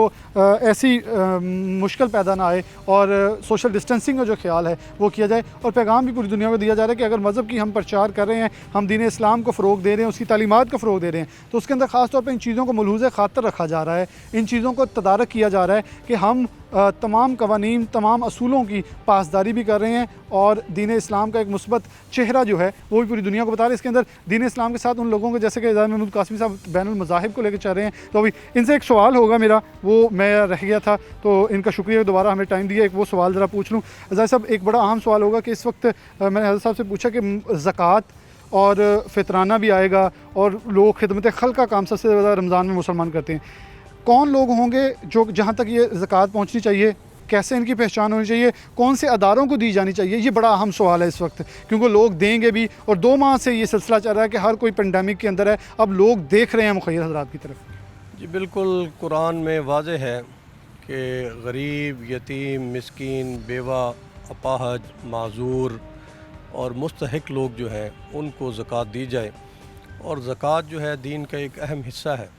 ऐसी मुश्किल पैदा ना आए और सोशल डिस्टेंसिंग का जो ख्याल है वो किया जाए। और पैगाम भी पूरी दुनिया को दिया जा रहा है कि अगर मज़हब की हम प्रचार कर रहे हैं, हम दीन इस्लाम को फ़रोग दे रहे हैं, उसकी तालीमात को फ़रोग दे रहे हैं, तो उसके अंदर ख़ास तौर पर इन चीज़ों को मलहूज़ ख़ातर रखा जा रहा है, इन चीज़ों को तदारक किया जा रहा है कि हम तमाम कवानीन, तमाम असूलों की पासदारी भी कर रहे हैं और दीन इस्लाम का एक मुस्बत चेहरा जो है वो भी पूरी दुनिया को बता रहे हैं। इसके अंदर दीन इस्लाम के साथ उन लोगों को, जैसे कि ज़ाहिद महमूद कासिमी साहब बैनुल मज़ाहिब को लेकर चल रहे हैं, तो अभी इनसे एक सवाल होगा मेरा, वो मैं रह गया था, तो इनका शुक्रिया दोबारा हमें टाइम दिया, एक वो सवाल ज़रा पूछ लूँ। ज़ाहिद साहब, एक बड़ा अहम सवाल होगा कि इस वक्त मैंने हज़रत साहब से पूछा कि ज़कात और फितराना भी आएगा और लोग खिदमत खल का काम सबसे ज़्यादा रमज़ान में मुसलमान करते हैं, कौन लोग होंगे जो जहाँ तक ये ज़कात पहुँचनी चाहिए, कैसे इनकी पहचान होनी चाहिए, कौन से अदारों को दी जानी चाहिए, ये बड़ा अहम सवाल है इस वक्त, क्योंकि लोग देंगे भी। और 2 माह से ये सिलसिला चल रहा है कि हर कोई पेंडेमिक के अंदर है, अब लोग देख रहे हैं मुखय्यर हज़रात की तरफ। जी बिल्कुल, कुरान में वाज़े है कि गरीब, यतीम, मिस्कीन, बेवा, अपाहज, माजूर और मुस्तहिक लोग जो हैं उनको ज़कात दी जाए। और ज़कात जो है दीन का एक अहम हिस्सा है।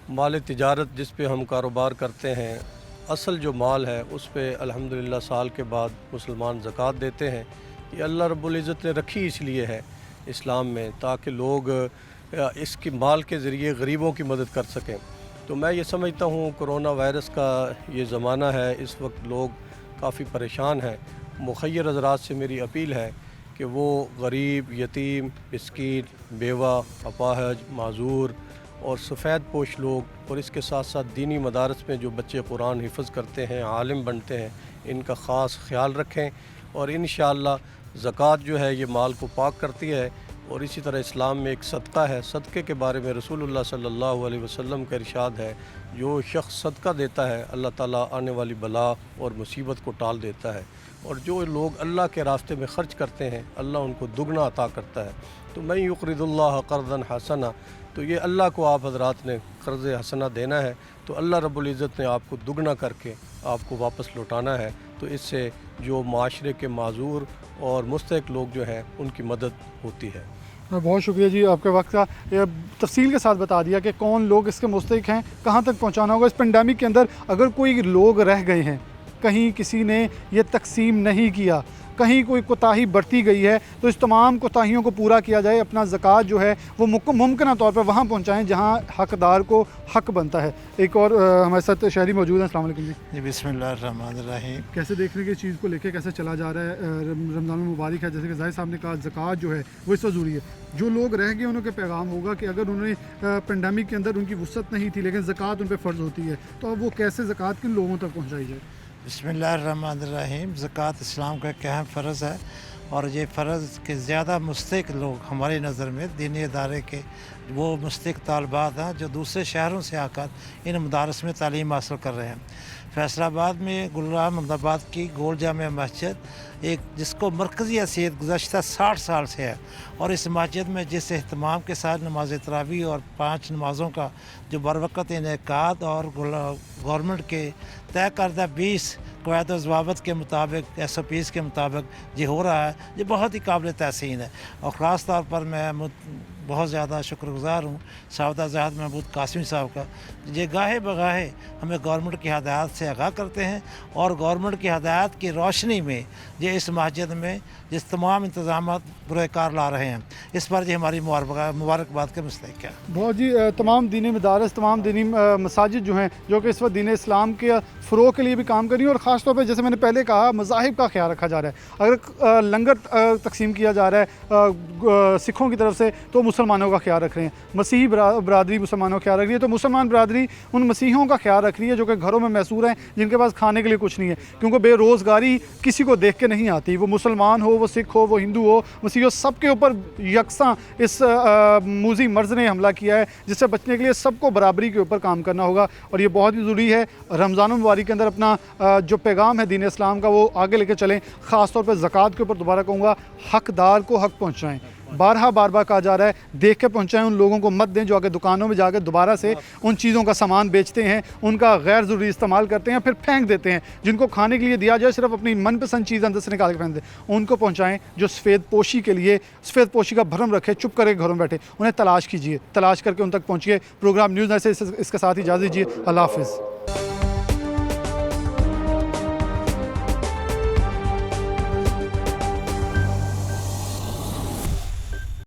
माल तिजारत जिस पे हम कारोबार करते हैं, असल जो माल है उस पे अल्हम्दुलिल्लाह साल के बाद मुसलमान ज़कात देते हैं। ये अल्लाह रब्बुल इज़्ज़त ने रखी इसलिए है इस्लाम में, ताकि लोग इसकी माल के ज़रिए गरीबों की मदद कर सकें। तो मैं ये समझता हूँ कोरोना वायरस का ये ज़माना है, इस वक्त लोग काफ़ी परेशान हैं। मुखय्यर हज़रात से मेरी अपील है कि वो गरीब, यतीम, मिस्कीन, बेवा, अपाहज, माजूर और सफ़ेद पोश लोग और इसके साथ साथ दीनी मदारस में जो बच्चे कुरान हिफ़्ज़ करते हैं, आलिम बनते हैं, इनका ख़ास ख्याल रखें। और इंशाअल्लाह ज़कात जो है ये माल को पाक करती है। और इसी तरह इस्लाम में एक सदका है, सदक़े के बारे में रसूलुल्लाह सल्लल्लाहु अलैहि वसल्लम का इरशाद है, जो शख्स सदका देता है अल्लाह ताला आने वाली बला और मुसीबत को टाल देता है। और जो लोग अल्लाह के रास्ते में ख़र्च करते हैं अल्लाह उनको दुगना अता करता है। तो मैं युक़रिदुल्लाह क़र्ज़न हसना, तो ये अल्लाह को आप हज़रात ने क़र्ज़ हसना देना है, तो अल्लाह रब्बुल इज़्ज़त ने आपको दुगना करके आपको वापस लौटाना है। तो इससे जो माशरे के माजूर और मुस्तहिक लोग जो हैं उनकी मदद होती है। बहुत शुक्रिया जी आपके वक्त का, ये तफसील के साथ बता दिया कि कौन लोग इसके मुस्तहिक हैं, कहाँ तक पहुँचाना होगा। इस पेंडेमिक के अंदर अगर कोई लोग रह गए हैं, कहीं किसी ने ये तकसीम नहीं किया, कहीं कोई कोताही बरती गई है, तो इस तमाम कोताहियों को पूरा किया जाए। अपना ज़कात जो है वो मुमकिन तौर पर वहाँ पहुँचाएँ जहाँ हकदार को हक बनता है। एक और हमारे साथ शहरी मौजूद हैं। अस्सलाम वालेकुम जी। बिस्मिल्लाहिर्रहमानिर्रहीम। कैसे देख रहे हैं कि चीज़ को लेके कैसे चला जा रहा है? रमज़ान मुबारक है, जैसे कि ज़ाहिद साहब ने कहा ज़कात जो है वो इस वक्त ज़रूरी है। जो लोग रह गए उनके पैगाम होगा कि अगर उन्होंने पेंडेमिक के अंदर उनकी वुसअत नहीं थी लेकिन ज़कात उन पर फ़र्ज़ होती है, तो अब वो कैसे ज़कात किन लोगों तक पहुँचाई जाए? बिस्मिल्लाहिर्रहमानिर्रहीम। ज़कात इस्लाम का एक अहम फ़र्ज़ है और ये फ़र्ज़ के ज़्यादा मुस्तहिक लोग हमारी नज़र में दीनी इदारे के वो मुस्तहिक तालबात हैं जो दूसरे शहरों से आकर इन मदारस में तालीम हासिल कर रहे हैं। फैसलाबाद में गुलराम अहमदाबाद की गोल जामिया मस्जिद एक जिसको मरकज़ी हैसियत गुज़श्ता 60 साल से है और इस मस्जिद में जिस अहतमाम के साथ नमाज तरावी और 5 नमाज़ों का जो बरवक़्त इनेकाद और गवर्नमेंट के तय करदा 20 क़वायद व ज़वाबित के मुताबिक SOPs के मुताबिक ये हो रहा है, ये बहुत ही काबिल तहसीन है। और ख़ास तौर पर मैं बहुत ज़्यादा शुक्रगुज़ार हूँ सावदा ज़ाहिद महमूद कासिमी साहब का, ये गाहे बगाहे हमें गवर्नमेंट की हदायत से आगाह करते हैं और गवर्नमेंट की हदायत की रोशनी में ये इस मस्जिद में जिस तमाम इंतज़ाम बुरेकार ला रहे हैं, इस पर ये हमारी मुबारकबाद के मुस्तहिक़ है। बहुत जी, तमाम दीनी मदारस, तमाम दीनी मसाजिद जो हैं जो कि इस वक्त दीन इस्लाम के फ़रोग़ के लिए भी काम कर रही हैं और ख़ास तौर पर जैसे मैंने पहले कहा मज़ाहिब का ख्याल रखा जा रहा है। अगर लंगर तकसीम किया जा रहा है सिखों की तरफ से, तो मुसलमानों का ख्याल रख रहे हैं, मसीही बरादरी मुसलमानों का ख्याल रख रही है, तो मुसलमान बरादरी उन मसीहों का ख्याल रख रही है जो कि घरों में मैसूर हैं, जिनके पास खाने के लिए कुछ नहीं है, क्योंकि बेरोज़गारी किसी को देख के नहीं आती। वो मुसलमान हो, वो सिख हो, वो हिंदू हो, मसीह हो, सबके ऊपर यकसा इस मूजी मर्ज़ ने हमला किया है, जिससे बचने के लिए सबको बराबरी के ऊपर काम करना होगा। और ये बहुत ही ज़रूरी है रमज़ान मुबारक के अंदर अपना जो पैगाम है दीन इस्लाम का वो आगे लेके चलें। ख़ास तौर पर ज़कात के ऊपर दोबारा कहूँगा, हकदार को हक पहुँचाएँ। बार बार कहा जा रहा है, देख के पहुँचाएँ, उन लोगों को मत दें जो आगे दुकानों में जाकर दोबारा से उन चीज़ों का सामान बेचते हैं, उनका गैर ज़रूरी इस्तेमाल करते हैं, फिर फेंक देते हैं। जिनको खाने के लिए दिया जाए सिर्फ अपनी मनपसंद चीज़ अंदर से निकाल के फेंक दें, उनको पहुँचाएँ। जो सफ़ेद पोशी के लिए सफ़ेद पोशी का भरम रखे, चुप करके घरों में बैठे, उन्हें तलाश कीजिए, तलाश करके उन तक पहुँचिए। प्रोग्राम न्यूज़ से इसके साथ ही इजाज़त दीजिए। अल्लाह हाफ़िज़।